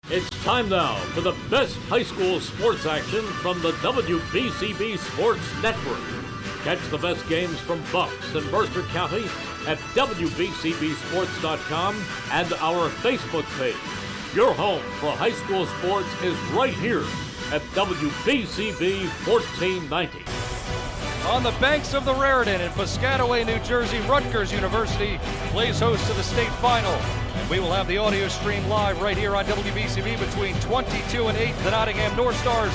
It's time now for the best high school sports action from the WBCB Sports Network. Catch the best games from Bucks and Mercer County at WBCBSports.com and our Facebook page. Your home for high school sports is right here at WBCB 1490. On the banks of the Raritan in Piscataway, New Jersey, Rutgers University plays host to the state final. And we will have the audio stream live right here on WBCB between 22-8, the Nottingham Northstars,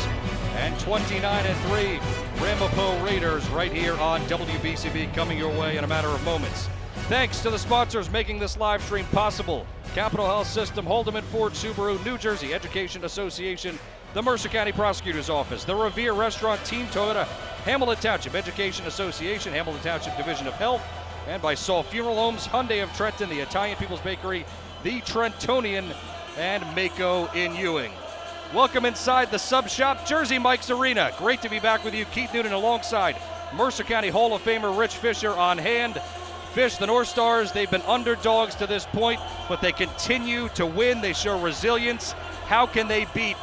and 29-3, Ramapo Raiders, right here on WBCB, coming your way in a matter of moments. Thanks to the sponsors making this live stream possible: Capital Health System, Holdeman Ford Subaru, New Jersey Education Association, the Mercer County Prosecutor's Office, the Revere Restaurant, Team Toyota, Hamilton Township Education Association, Hamilton Township Division of Health, and by Saul Funeral Homes, Hyundai of Trenton, the Italian People's Bakery, the Trentonian, and Mako in Ewing. Welcome inside the Sub Shop, Jersey Mike's Arena. Great to be back with you. Keith Noonan alongside Mercer County Hall of Famer Rich Fisher on hand. Fish, the Northstars, they've been underdogs to this point, but they continue to win. They show resilience. How can they beat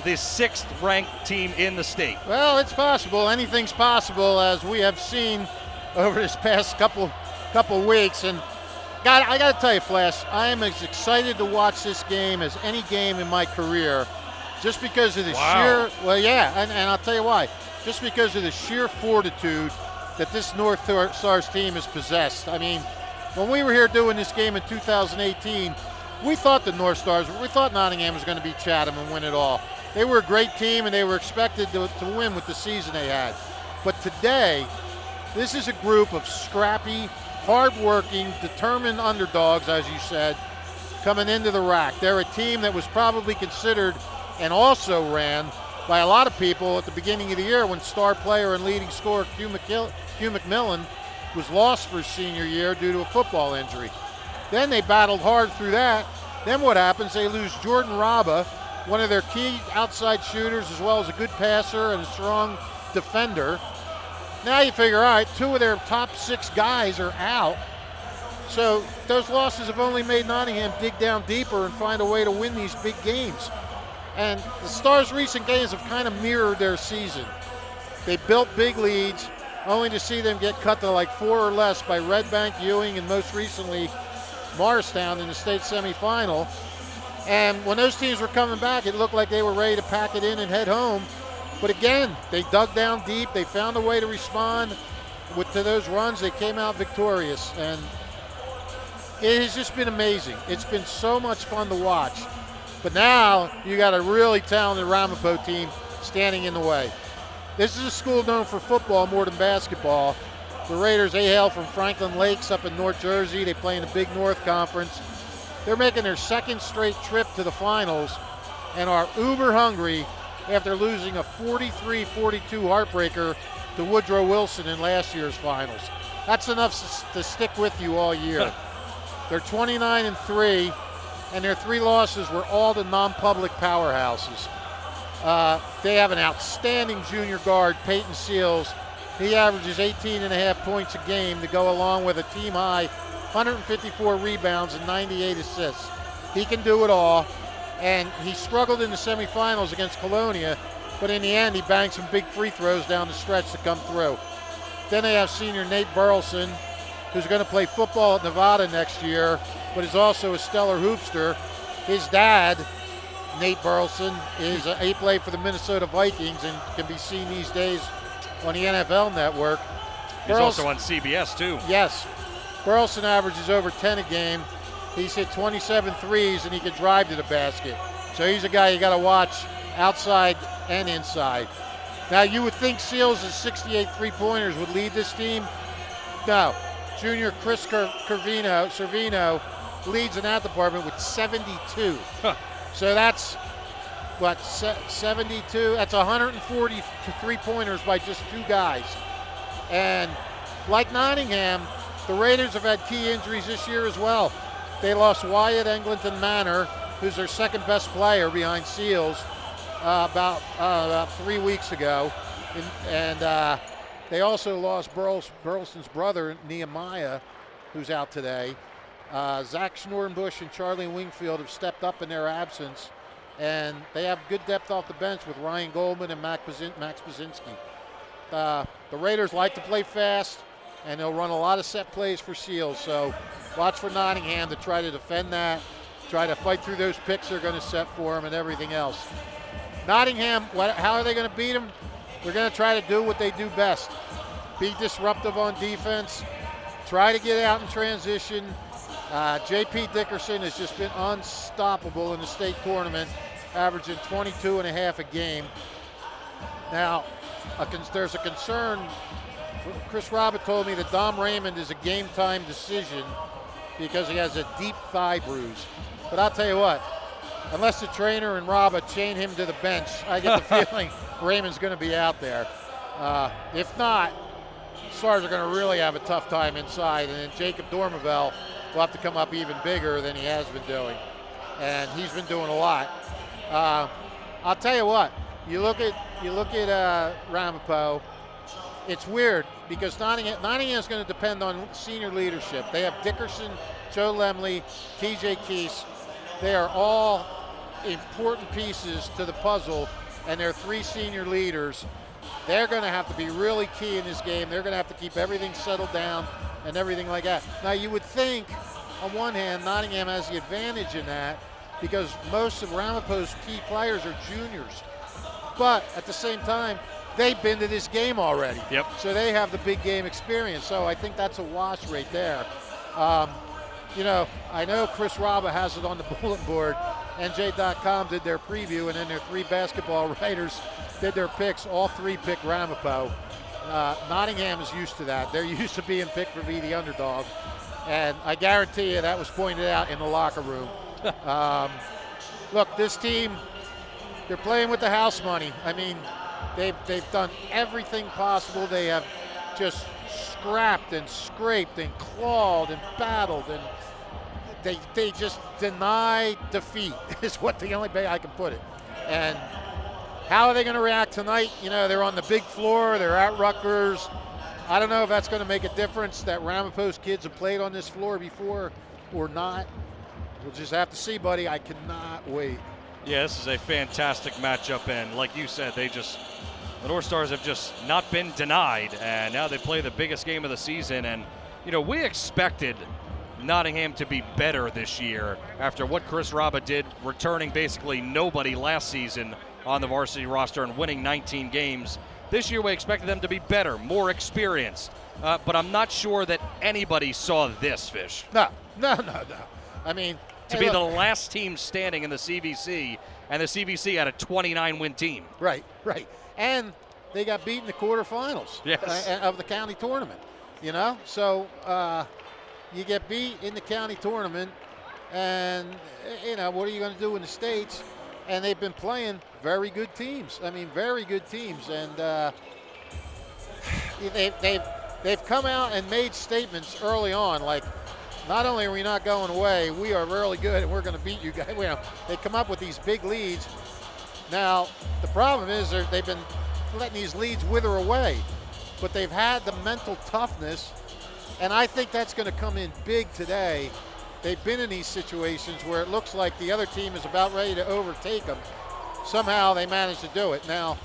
the sixth-ranked team in the state? Well, it's possible. Anything's possible, as we have seen over this past couple weeks. And I got to tell you, Flash, I am as excited to watch this game as any game in my career, just because of the sheer, and I'll tell you why. Just because of the sheer fortitude that this Northstars team has possessed. I mean, when we were here doing this game in 2018, we thought we thought Nottingham was going to beat Chatham and win it all. They were a great team, and they were expected to win with the season they had. But today, this is a group of scrappy, hard-working, determined underdogs, as you said, coming into the RAC. They're a team that was probably considered and also ran by a lot of people at the beginning of the year when star player and leading scorer Hugh McMillan was lost for his senior year due to a football injury. Then they battled hard through that. Then what happens? They lose Jordan Raba, one of their key outside shooters, as well as a good passer and a strong defender. Now you figure, all right, two of their top six guys are out. So those losses have only made Nottingham dig down deeper and find a way to win these big games. And the Stars' recent games have kind of mirrored their season. They built big leads, only to see them get cut to like 4 or less by Red Bank, Ewing, and most recently Morristown in the state semifinal. And when those teams were coming back, it looked like they were ready to pack it in and head home. But again, they dug down deep. They found a way to respond to those runs. They came out victorious. And it has just been amazing. It's been so much fun to watch. But now you got a really talented Ramapo team standing in the way. This is a school known for football more than basketball. The Raiders, they hail from Franklin Lakes up in North Jersey. They play in the Big North Conference. They're making their second straight trip to the finals and are uber hungry after losing a 43-42 heartbreaker to Woodrow Wilson in last year's finals. That's enough to stick with you all year. They're 29-3, and their 3 losses were all to non-public powerhouses. They have an outstanding junior guard, Peyton Seals. He averages 18.5 points a game to go along with a team-high 154 rebounds and 98 assists. He can do it all, and he struggled in the semifinals against Colonia, but in the end he banged some big free throws down the stretch to come through. Then they have senior Nate Burleson, who's going to play football at Nevada next year, but is also a stellar hoopster. His dad, Nate Burleson, he played for the Minnesota Vikings and can be seen these days on the NFL Network. He's also on CBS too. Yes. Burleson averages over 10 a game. He's hit 27 threes, and he can drive to the basket. So he's a guy you got to watch outside and inside. Now, you would think Seals' 68 three-pointers would lead this team. No. Junior Chris Servino leads in that department with 72. So that's, 72? That's 140 three-pointers by just 2 guys. And like Nottingham, the Raiders have had key injuries this year as well. They lost Wyatt Eglinton Manor, who's their second best player behind Seals, about 3 weeks ago. And they also lost Burleson's brother, Nehemiah, who's out today. Zach Schnorrenbush and Charlie Wingfield have stepped up in their absence. and they have good depth off the bench with Ryan Goldman and Max Baczynski. The Raiders like to play fast, and they'll run a lot of set plays for Seals. So watch for Nottingham to try to defend that, try to fight through those picks they're going to set for them and everything else. Nottingham, how are they going to beat them? They're going to try to do what they do best. Be disruptive on defense. Try to get out in transition. J.P. Dickerson has just been unstoppable in the state tournament, averaging 22.5 a game. Now, there's a concern. Chris Raba told me that Dom Raymond is a game-time decision because he has a deep thigh bruise. But I'll tell you what, unless the trainer and Raba chain him to the bench, I get the feeling Raymond's going to be out there. If not, Stars are going to really have a tough time inside, and then Jacob Dormeville will have to come up even bigger than he has been doing, and he's been doing a lot. I'll tell you what, you look at Ramapo. It's weird because Nottingham is going to depend on senior leadership. They have Dickerson, Joe Lemley, TJ Keese. They are all important pieces to the puzzle, and they're 3 senior leaders. They're going to have to be really key in this game. They're going to have to keep everything settled down and everything like that. Now, you would think, on one hand, Nottingham has the advantage in that because most of Ramapo's key players are juniors. But at the same time, they've been to this game already. Yep. So they have the big game experience. So I think that's a wash right there. I know Chris Raba has it on the bulletin board. NJ.com did their preview, and then their 3 basketball writers did their picks. All 3 picked Ramapo. Nottingham is used to that. They're used to being picked for be the underdog. And I guarantee you that was pointed out in the locker room. Look, this team, they're playing with the house money. I mean, they've done everything possible. They have just scrapped and scraped and clawed and battled, and they just deny defeat is what the only way I can put it. And how are they going to react tonight? They're on the big floor. They're at Rutgers. I don't know if that's going to make a difference that Ramapo's kids have played on this floor before or not. We'll just have to see, buddy. I cannot wait. Yeah, this is a fantastic matchup, and like you said, the Northstars have just not been denied, and now they play the biggest game of the season. And we expected Nottingham to be better this year after what Chris Raba did, returning basically nobody last season on the varsity roster and winning 19 games. This year we expected them to be better, more experienced, but I'm not sure that anybody saw this, Fish. No. I mean, to be the last team standing in the CVC, and the CVC had a 29-win team. Right. And they got beat in the quarterfinals of the county tournament, So you get beat in the county tournament, and, what are you going to do in the States? And they've been playing very good teams. I mean, very good teams. And they've come out and made statements early on, like, not only are we not going away, we are really good and we're going to beat you guys. They come up with these big leads. Now, the problem is they've been letting these leads wither away, but they've had the mental toughness, and I think that's going to come in big today. They've been in these situations where it looks like the other team is about ready to overtake them. Somehow they managed to do it. Now,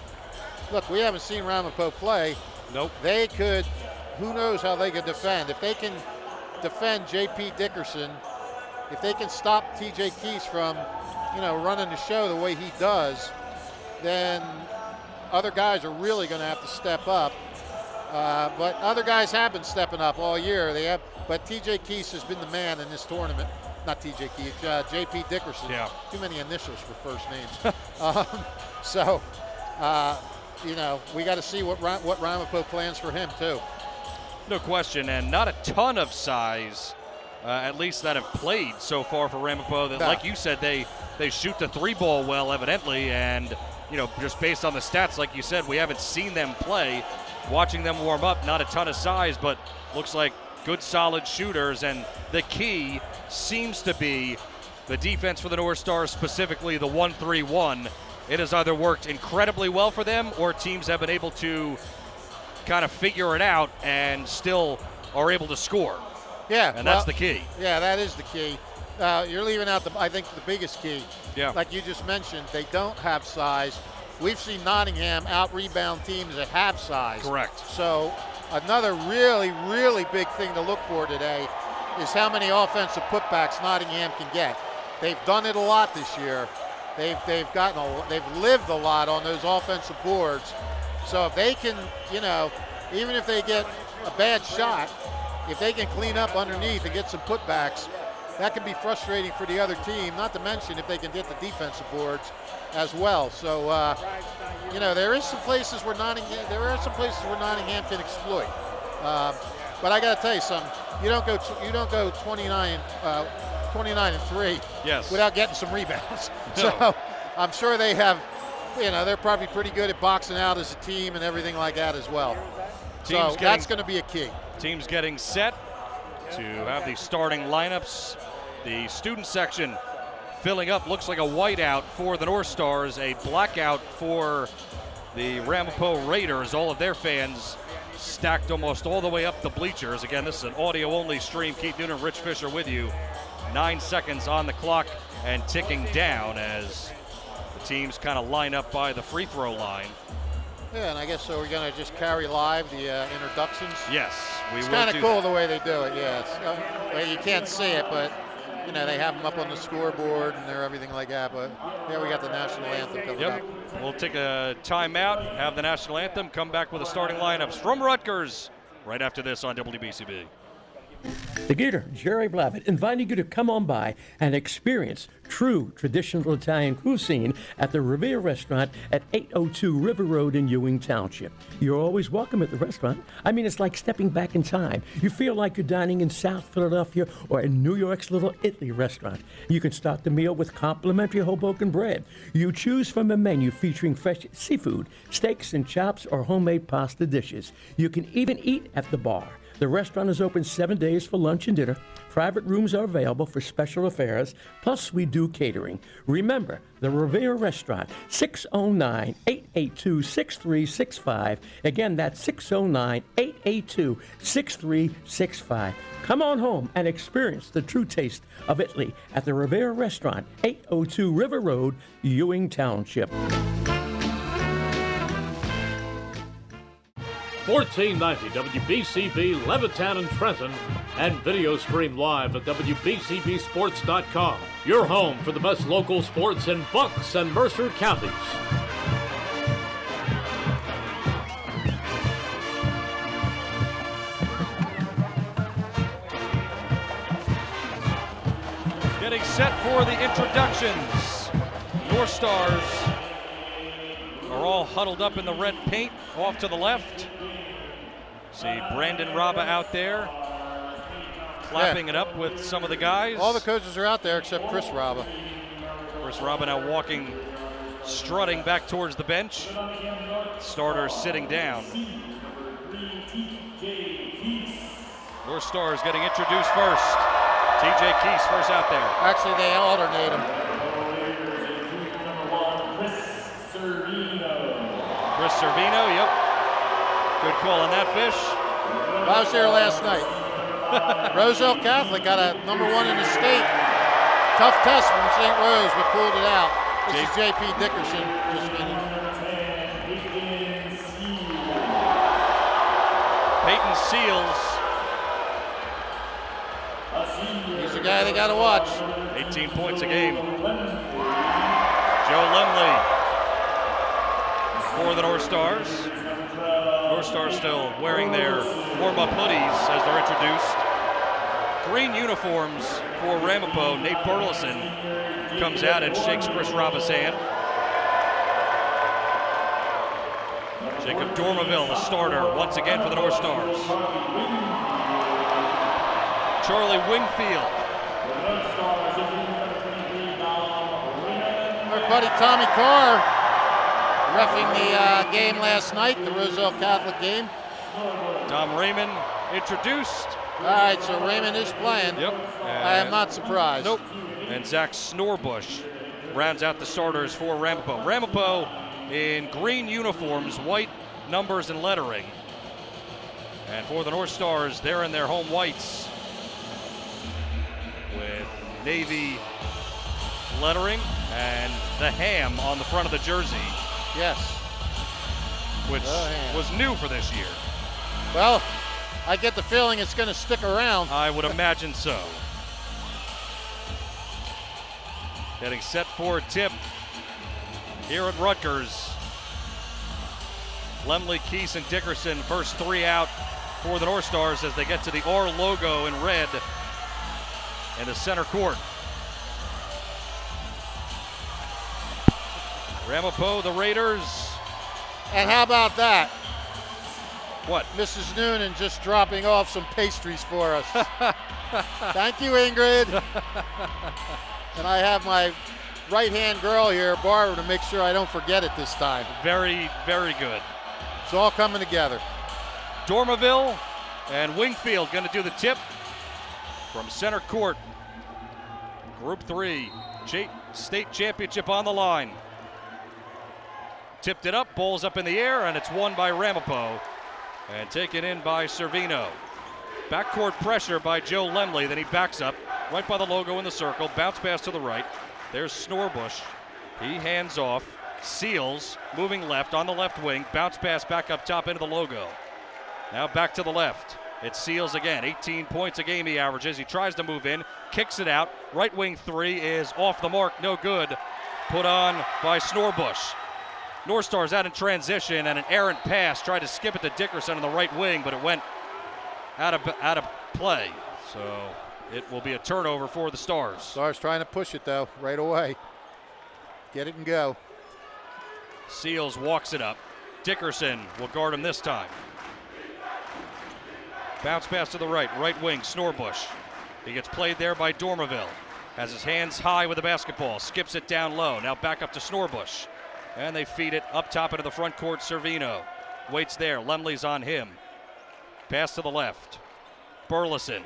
look, we haven't seen Ramapo play. Nope. They could, who knows how they could defend. If they can defend J.P. Dickerson, if they can stop T.J. Keese from, running the show the way he does, then other guys are really going to have to step up. But other guys have been stepping up all year. But T.J. Keese has been the man in this tournament. Not T.J. Keese, J.P. Dickerson. Yeah. Too many initials for first names. We got to see what Ramapo plans for him too. No question, and not a ton of size, at least that have played so far for Ramapo. That, like you said, they shoot the 3-ball well, evidently, and just based on the stats, like you said, we haven't seen them play. Watching them warm up, not a ton of size, but looks like good, solid shooters. And the key seems to be the defense for the Northstars, specifically the 1-3-1. It has either worked incredibly well for them, or teams have been able to kind of figure it out and still are able to score. Yeah. And that's the key. Yeah, that is the key. You're leaving out, I think, the biggest key. Yeah. Like you just mentioned, they don't have size. We've seen Nottingham out-rebound teams that have size. Correct. So another really, really big thing to look for today is how many offensive putbacks Nottingham can get. They've done it a lot this year. They've lived a lot on those offensive boards. So if they can, even if they get a bad shot, if they can clean up underneath and get some putbacks, that can be frustrating for the other team, not to mention if they can get the defensive boards as well. So, there are some places where Nottingham can exploit. But I got to tell you something. You don't go 29 and 3 without getting some rebounds. No. So I'm sure they have, they're probably pretty good at boxing out as a team and everything like that as well. That's going to be a key. Teams getting set to have the starting lineups. The student section filling up. Looks like a whiteout for the Northstars, a blackout for the Ramapo Raiders. All of their fans stacked almost all the way up the bleachers. Again, this is an audio-only stream. Keith Noonan, Rich Fisher with you. 9 seconds on the clock and ticking down as the teams kind of line up by the free throw line. Yeah, and I guess so we're going to just carry live the introductions. Yes, we will. It's kind of cool the way they do it, yeah. You can't see it, but, they have them up on the scoreboard and everything like that. But, yeah, we got the national anthem coming up. We'll take a timeout, have the national anthem, come back with the starting lineups from Rutgers right after this on WBCB. The Gator, Jerry Blavitt, inviting you to come on by and experience true traditional Italian cuisine at the Revere Restaurant at 802 River Road in Ewing Township. You're always welcome at the restaurant. I mean, it's like stepping back in time. You feel like you're dining in South Philadelphia or in New York's Little Italy restaurant. You can start the meal with complimentary Hoboken bread. You choose from a menu featuring fresh seafood, steaks and chops, or homemade pasta dishes. You can even eat at the bar. The restaurant is open 7 days for lunch and dinner. Private rooms are available for special affairs, plus we do catering. Remember, the Revere Restaurant, 609-882-6365. Again, that's 609-882-6365. Come on home and experience the true taste of Italy at the Revere Restaurant, 802 River Road, Ewing Township. 1490 WBCB Levittown and Trenton, and video stream live at WBCBsports.com. Your home for the best local sports in Bucks and Mercer counties. Getting set for the introductions. Northstars are all huddled up in the red paint off to the left. See Brandon Raba out there clapping it up with some of the guys. All the coaches are out there except Chris Raba. Chris Raba now walking, strutting back towards the bench. Starter sitting down. Northstars getting introduced first. TJ Keese first out there. Actually, they alternate them. Chris Servino, yep. Good call on that fish. I was there last night. Roselle Catholic got a #1 in the state. Tough test from St. Rose, but pulled it out. This is J.P. Dickerson. Peyton Seals. He's the guy they got to watch. 18 points a game. Joe Lemley for the Northstars. Northstars still wearing their warm-up hoodies as they're introduced. Green uniforms for Ramapo. Nate Burleson comes out and shakes Chris Raba's hand. Jacob Dormaville, the starter, once again for the Northstars. Charlie Wingfield. Our buddy Tommy Carr reffing the game last night, the Roselle Catholic game. Tom Raymond introduced. All right, so Raymond is playing. Yep. I am not surprised. Nope. And Zach Snorbush rounds out the starters for Ramapo. Ramapo in green uniforms, white numbers and lettering. And for the Northstars, they're in their home whites with navy lettering and the ham on the front of the jersey. Yes. Which was new for this year. Well, I get the feeling it's going to stick around. I would imagine so. Getting set for a tip here at Rutgers. Lemley, Keese, and Dickerson, first three out for the Northstars as they get to the R logo in red in the center court. Ramapo, the Raiders. And how about that? What? Mrs. Noonan just dropping off some pastries for us. Thank you, Ingrid. And I have my right-hand girl here, Barbara, to make sure I don't forget it this time. Very, very good. It's all coming together. Dormerville and Wingfield going to do the tip from center court. Group 3, state championship on the line. Tipped it up, ball's up in the air, and it's won by Ramapo and taken in by Servino. Backcourt pressure by Joe Lemley, then he backs up right by the logo in the circle, bounce pass to the right. There's Snorbush. He hands off, Seals moving left on the left wing, bounce pass back up top into the logo. Now back to the left. It's Seals again, 18 points a game he averages. He tries to move in, kicks it out. Right wing three is off the mark, no good. Put on by Snorbush. Northstars out in transition and an errant pass. Tried to skip it to Dickerson on the right wing, but it went out of play. So it will be a turnover for the Stars. Stars trying to push it, though, right away. Get it and go. Seals walks it up. Dickerson will guard him this time. Bounce pass to the right wing, Snorbush. He gets played there by Dormerville. Has his hands high with the basketball, skips it down low. Now back up to Snorbush. And they feed it up top into the front court, Servino. Waits there, Lemley's on him. Pass to the left. Burleson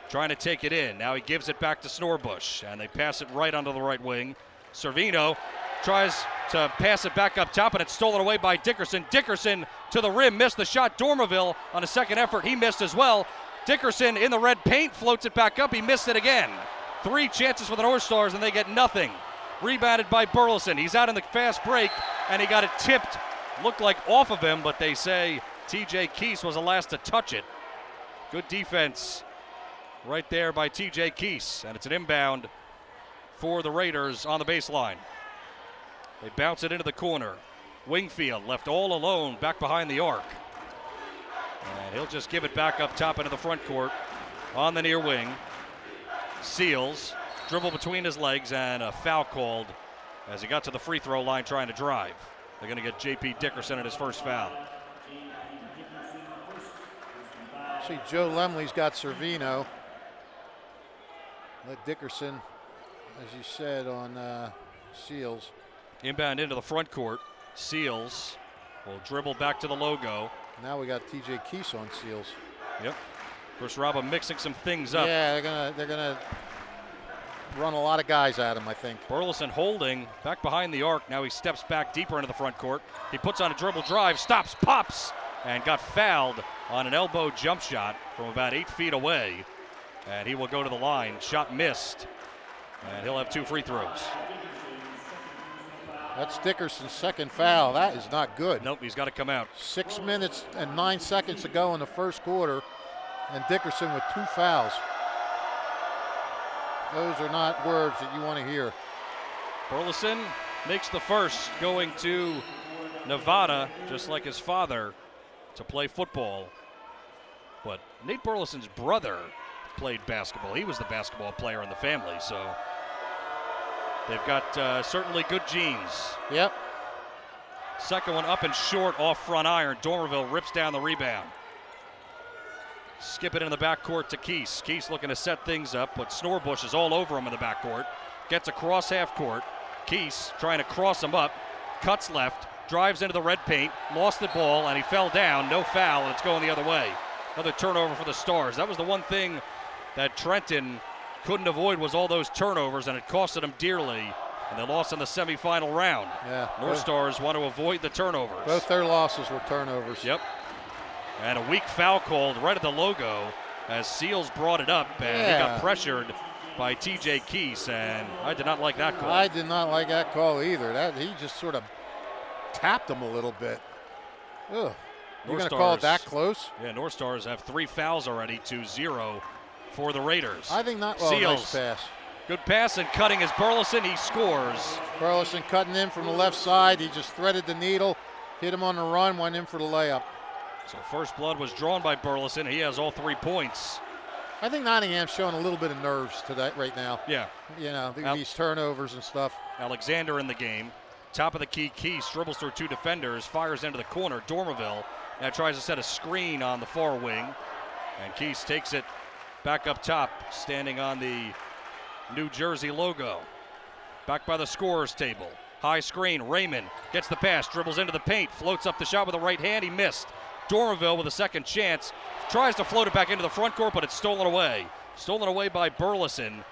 trying to take it in. Now he gives it back to Snorbush, and they pass it right onto the right wing. Servino tries to pass it back up top, and it's stolen away by Dickerson. Dickerson to the rim, missed the shot. Dormerville on a second effort, he missed as well. Dickerson in the red paint, floats it back up, he missed it again. 3 chances for the Northstars, and they get nothing. Rebounded by Burleson. He's out in the fast break, and he got it tipped. Looked like off of him, but they say TJ Keese was the last to touch it. Good defense right there by TJ Keese, and it's an inbound for the Raiders on the baseline. They bounce it into the corner. Wingfield left all alone back behind the arc. And he'll just give it back up top into the front court on the near wing. Seals. Dribble between his legs and a foul called as he got to the free throw line trying to drive. They're going to get J.P. Dickerson at his first foul. See, Joe Lemley's got Servino. Let Dickerson, as you said, on Seals. Inbound into the front court. Seals will dribble back to the logo. Now we got TJ Keese on Seals. Yep. Chris Raba mixing some things up. Yeah, they're gonna run a lot of guys at him, I think. Burleson holding back behind the arc. Now he steps back deeper into the front court. He puts on a dribble drive, stops, pops, and got fouled on an elbow jump shot from about 8 feet away. And he will go to the line. Shot missed. And he'll have 2 free throws. That's Dickerson's second foul. That is not good. Nope, he's got to come out. 6 minutes and 9 seconds to go in the first quarter, and Dickerson with 2 fouls. Those are not words that you want to hear. Burleson makes the first, going to Nevada, just like his father, to play football. But Nate Burleson's brother played basketball. He was the basketball player in the family, so they've got certainly good genes. Yep. Second one up and short off front iron. Dormerville rips down the rebound. Skip it in the backcourt to Keese. Keese looking to set things up, but Snorbush is all over him in the backcourt. Gets across half court. Keese trying to cross him up. Cuts left. Drives into the red paint. Lost the ball, and he fell down. No foul, and it's going the other way. Another turnover for the Stars. That was the one thing that Trenton couldn't avoid, was all those turnovers, and it costed them dearly. And they lost in the semifinal round. Yeah. Northstars want to avoid the turnovers. Both their losses were turnovers. Yep. And a weak foul called right at the logo as Seals brought it up, and he got pressured by TJ Keese, and I did not like that call. I did not like that call either. He just sort of tapped him a little bit. Ugh. You're going to call it that close? Yeah, Northstars have 3 fouls already to 0 for the Raiders. I think not. Oh, Seals. nice pass. Good pass and cutting is Burleson. He scores. Burleson cutting in from the left side. He just threaded the needle, hit him on the run, went in for the layup. So first blood was drawn by Burleson. He has all 3 points. I think Nottingham's showing a little bit of nerves to that right now. Yeah. You know, these turnovers and stuff. Alexander in the game. Top of the key, Keese dribbles through 2 defenders, fires into the corner. Dormerville now tries to set a screen on the far wing. And Keese takes it back up top, standing on the New Jersey logo. Back by the scorer's table. High screen, Raymond gets the pass, dribbles into the paint, floats up the shot with the right hand, he missed. Dormerville with a second chance, tries to float it back into the front court, but it's stolen away. Stolen away by Burleson.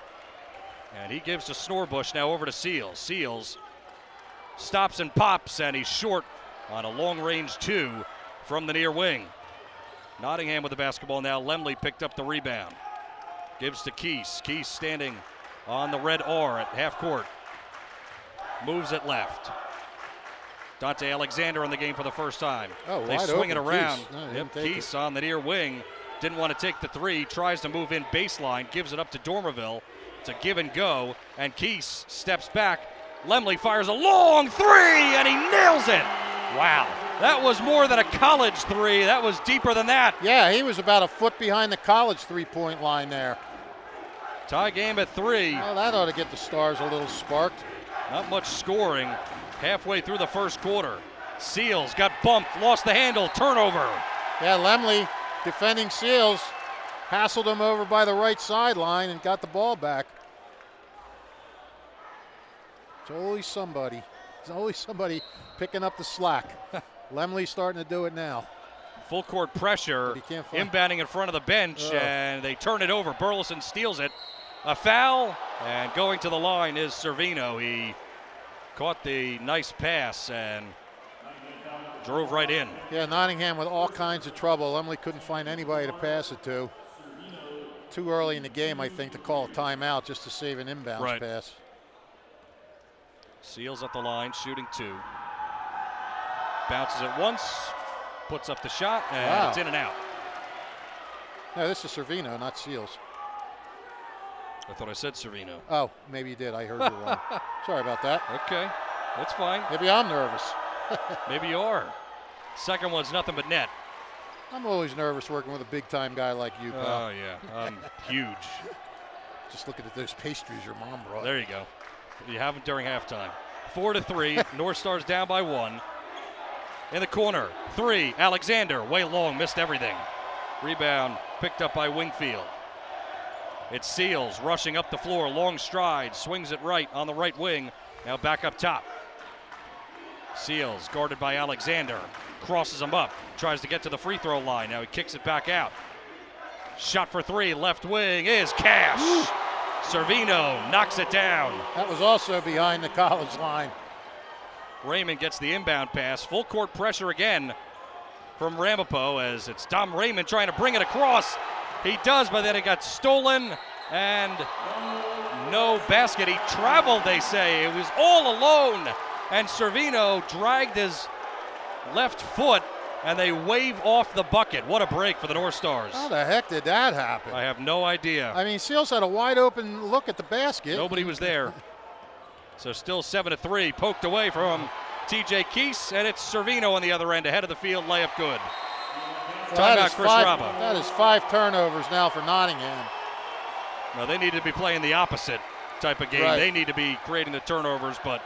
And he gives to Snorbush, now over to Seals. Seals stops and pops, and he's short on a long-range 2 from the near wing. Nottingham with the basketball now. Lemley picked up the rebound. Gives to Keese. Keese standing on the red R at half court. Moves it left. Dante Alexander in the game for the first time. Oh, they swing it around. Keese On the near wing. Didn't want to take the 3. Tries to move in baseline. Gives it up to Dormerville. It's a give and go. And Keese steps back. Lemley fires a long 3, and he nails it. Wow. That was more than a college 3. That was deeper than that. Yeah, he was about a foot behind the college three-point line there. Tie game at 3. Well, that ought to get the Stars a little sparked. Not much scoring halfway through the first quarter. Seals got bumped, lost the handle, turnover. Yeah, Lemley defending Seals, hassled him over by the right sideline and got the ball back. It's always somebody. There's always somebody picking up the slack. Lemley's starting to do it now. Full court pressure, inbounding in front of the bench, and they turn it over. Burleson steals it. A foul, and going to the line is Servino. He caught the nice pass and drove right in. Yeah, Nottingham with all kinds of trouble. Lemley couldn't find anybody to pass it to. Too early in the game, I think, to call a timeout just to save an inbounds pass. Seals at the line, shooting 2. Bounces it once, puts up the shot, and it's in and out. No, this is Servino, not Seals. I thought I said Servino. Oh, maybe you did. I heard you wrong. Sorry about that. Okay, that's fine. Maybe I'm nervous. Maybe you are. Second one's nothing but net. I'm always nervous working with a big-time guy like you, pal. Oh, yeah. I'm huge. Just looking at those pastries your mom brought. There you go. You have them during halftime. 4-3. Northstars down by 1. In the corner, 3. Alexander, way long, missed everything. Rebound picked up by Wingfield. It's Seals rushing up the floor, long stride, swings it right on the right wing. Now back up top. Seals guarded by Alexander, crosses him up, tries to get to the free throw line. Now he kicks it back out. Shot for 3, left wing is cash. Woo. Servino knocks it down. That was also behind the college line. Raymond gets the inbound pass. Full court pressure again from Ramapo as it's Dom Raymond trying to bring it across. He does, but then it got stolen and no basket. He traveled, they say. It was all alone. And Servino dragged his left foot and they wave off the bucket. What a break for the Northstars. How the heck did that happen? I have no idea. I mean, Seals had a wide open look at the basket. Nobody was there. So still 7-3, poked away from TJ Keese, and it's Servino on the other end, ahead of the field, layup good. Well, Timeout, Chris Raba. That is 5 turnovers now for Nottingham. No, they need to be playing the opposite type of game. Right. They need to be creating the turnovers, but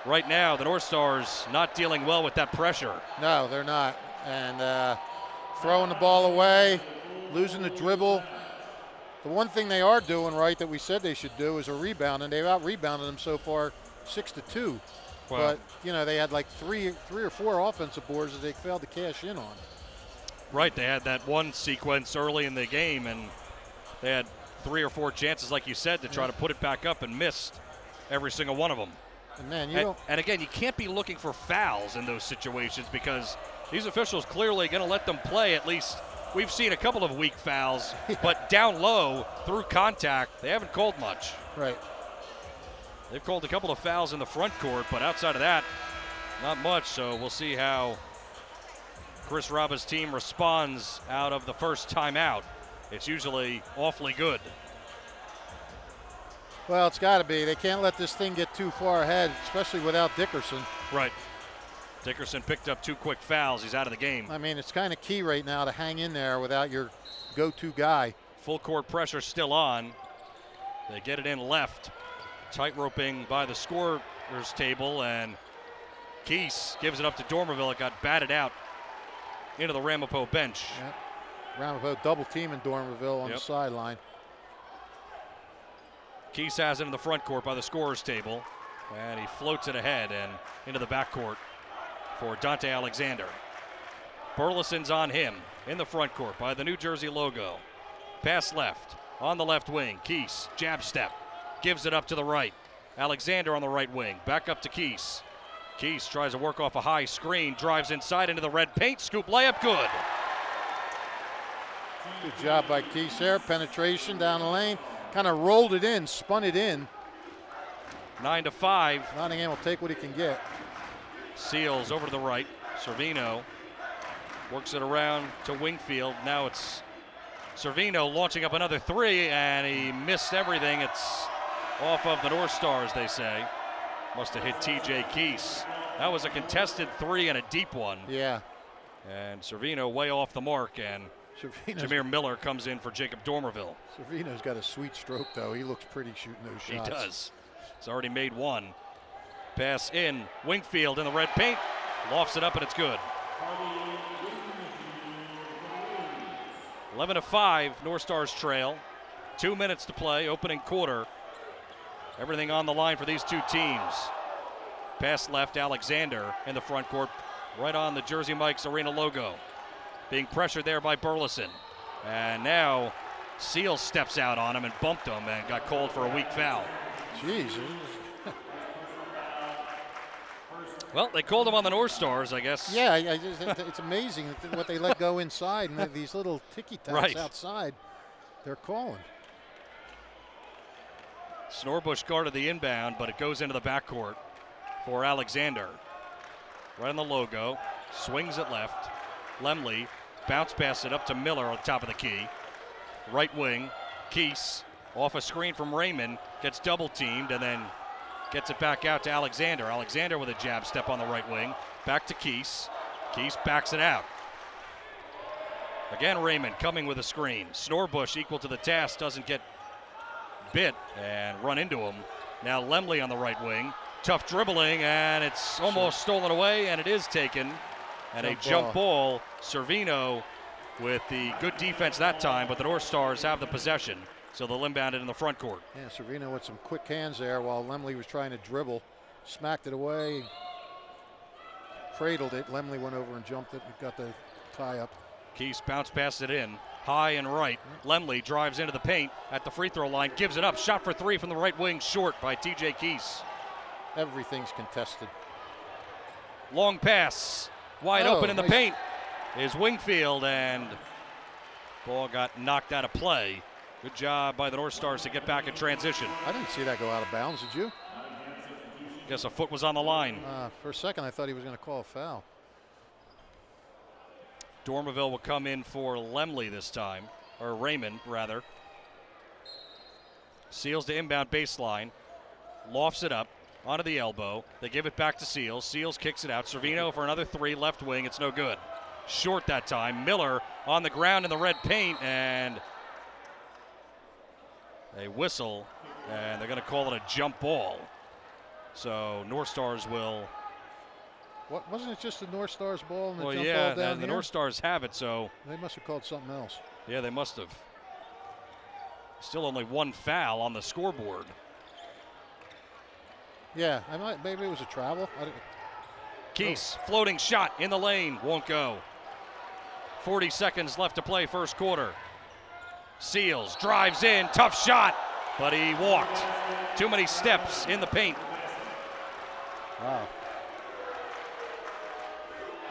right now the Northstars not dealing well with that pressure. No, they're not. And throwing the ball away, losing the dribble. The one thing they are doing right that we said they should do is a rebound, and they've out-rebounded them so far 6-2. Wow. But, you know, they had like three or four offensive boards that they failed to cash in on. Right, they had that one sequence early in the game, and they had 3 or 4 chances, like you said, to try to put it back up and missed every single one of them. And, man, and again, you can't be looking for fouls in those situations because these officials clearly going to let them play at least we've seen a couple of weak fouls, but down low, through contact, they haven't called much. Right. They've called a couple of fouls in the front court, but outside of that, not much. So we'll see how Chris Raba's team responds out of the first timeout. It's usually awfully good. Well, it's got to be. They can't let this thing get too far ahead, especially without Dickerson. Right. Dickerson picked up 2 quick fouls. He's out of the game. I mean, it's kind of key right now to hang in there without your go-to guy. Full court pressure still on. They get it in left. Tight roping by the scorer's table, and Keese gives it up to Dormerville. It got batted out into the Ramapo bench. Yep. Ramapo double teaming Dormerville on the sideline. Keese has it in the front court by the scorer's table, and he floats it ahead and into the backcourt for Dante Alexander. Burleson's on him in the front court by the New Jersey logo. Pass left on the left wing. Keese, jab step, gives it up to the right. Alexander on the right wing, back up to Keese. Keese tries to work off a high screen, drives inside into the red paint, scoop layup, good. Good job by Keese there, penetration down the lane. Kind of rolled it in, spun it in. 9-5. Nottingham will take what he can get. Seals over to the right. Servino works it around to Wingfield. Now it's Servino launching up another 3, and he missed everything. It's off of the Northstars, they say. Must have hit TJ Keese. That was a contested 3 and a deep one. Yeah. And Servino way off the mark, and Jameer Miller comes in for Jacob Dormerville. Servino's got a sweet stroke, though. He looks pretty shooting those shots. He does. He's already made 1. Pass in. Wingfield in the red paint. Lofts it up, and it's good. 11-5, Northstars trail. 2 minutes to play, opening quarter. Everything on the line for these two teams. Pass left, Alexander in the front court, right on the Jersey Mike's Arena logo. Being pressured there by Burleson. And now Seal steps out on him and bumped him and got called for a weak foul. Jeez. Well, they called him on the Northstars, I guess. Yeah, it's amazing what they let go inside and these little ticky-tacks outside. They're calling. Snorbush guarded the inbound, but it goes into the backcourt for Alexander. Right on the logo, swings it left. Lemley bounce pass it up to Miller on the top of the key. Right wing, Keese off a screen from Raymond, gets double teamed and then gets it back out to Alexander. Alexander with a jab step on the right wing, back to Keese. Keese backs it out. Again, Raymond coming with a screen. Snorbush equal to the task, doesn't get bit and run into him. Now Lemley on the right wing. Tough dribbling, and it's almost stolen away, and it is taken. And a jump ball. Servino with the good defense that time, but the Northstars have the possession, so they'll inbound it in the front court. Yeah, Servino with some quick hands there while Lemley was trying to dribble. Smacked it away, cradled it. Lemley went over and jumped it. Got the tie up. Keese bounce passed it in, high and right. Lemley drives into the paint at the free throw line, gives it up. Shot for 3 from the right wing, short by TJ Keese. Everything's contested. Long pass, wide open in the paint is Wingfield, and ball got knocked out of play. Good job by the Northstars to get back in transition. I didn't see that go out of bounds, did you? Guess a foot was on the line. For a second, I thought he was going to call a foul. Dormerville will come in for Lemley this time, or Raymond, rather. Seals to inbound baseline, lofts it up onto the elbow. They give it back to Seals. Seals kicks it out. Servino for another 3, left wing. It's no good. Short that time. Miller on the ground in the red paint, and a whistle, and they're going to call it a jump ball. So Northstars will. What, wasn't it just the Northstars ball and the jump ball yeah, down the here? Northstars have it, so. They must have called something else. Yeah, they must have. Still only 1 foul on the scoreboard. Yeah, maybe it was a travel. Keese, floating shot in the lane, won't go. 40 seconds left to play first quarter. Seals, drives in, tough shot, but he walked. Too many steps in the paint. Wow.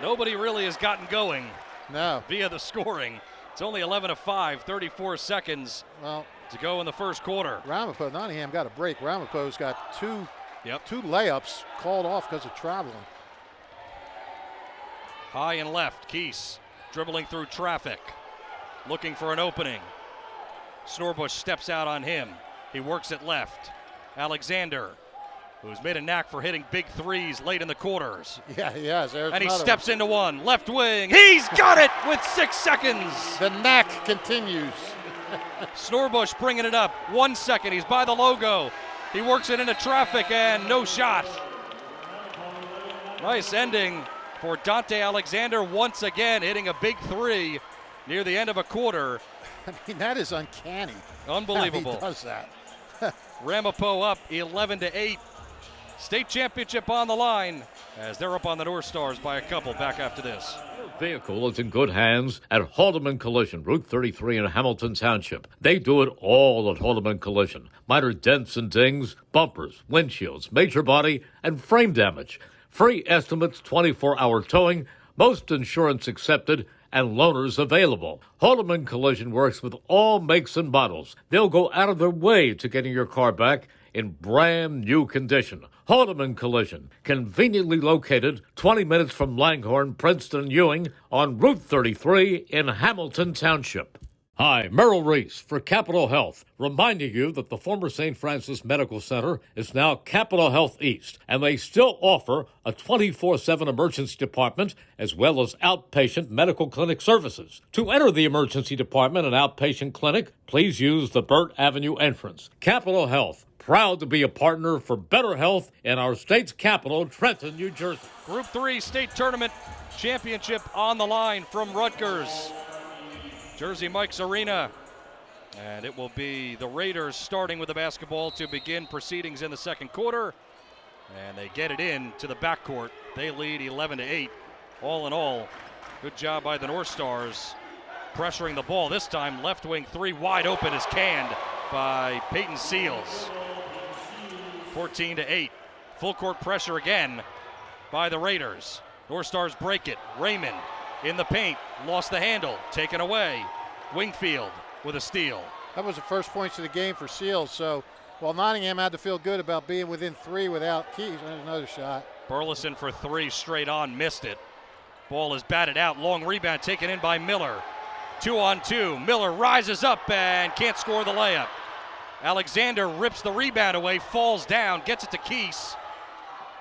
Nobody really has gotten going via the scoring. It's only 11-5, 34 seconds to go in the first quarter. Ramapo, Nottingham got a break. Ramapo's got two layups called off because of traveling. High and left, Keese dribbling through traffic, looking for an opening. Snorbush steps out on him. He works it left. Alexander, who's made a knack for hitting big threes late in the quarters. Yeah, he has. There's and he another steps into one. Left wing. He's got it with 6 seconds. The knack continues. Snorbush bringing it up. 1 second. He's by the logo. He works it into traffic and no shot. Nice ending for Dante Alexander once again, hitting a big three near the end of a quarter. I mean, that is uncanny. Unbelievable. He does that. Ramapo up 11-8. State championship on the line as they're up on the Northstars by a couple. Back after this. Vehicle is in good hands at Haldeman Collision, Route 33 in Hamilton Township. They do it all at Haldeman Collision. Minor dents and dings, bumpers, windshields, major body, and frame damage. Free estimates, 24-hour towing, most insurance accepted, and loaners available. Haldeman Collision works with all makes and models. They'll go out of their way to getting your car back in brand new condition. Haldeman Collision, conveniently located 20 minutes from Langhorne, Princeton, Ewing on Route 33 in Hamilton Township. Hi, Merrill Reese for Capital Health, reminding you that the former St. Francis Medical Center is now Capital Health East, and they still offer a 24/7 emergency department as well as outpatient medical clinic services. To enter the emergency department and outpatient clinic, please use the Burt Avenue entrance. Capital Health, proud to be a partner for better health in our state's capital, Trenton, New Jersey. Group 3 state tournament championship on the line from Rutgers. Jersey Mike's Arena. And it will be the Raiders starting with the basketball to begin proceedings in the second quarter. And they get it in to the backcourt. They lead 11-8. All in all, good job by the Northstars pressuring the ball. This time, left wing three wide open is canned by Peyton Seals. 14-8. Full court pressure again by the Raiders. Northstars break it. Raymond in the paint, lost the handle, taken away. Wingfield with a steal. That was the first points of the game for Seals, so while Nottingham had to feel good about being within three without Keys, there's another shot. Burleson for three straight on, missed it. Ball is batted out, long rebound taken in by Miller. 2-on-2, Miller rises up and can't score the layup. Alexander rips the rebound away, falls down, gets it to Keese.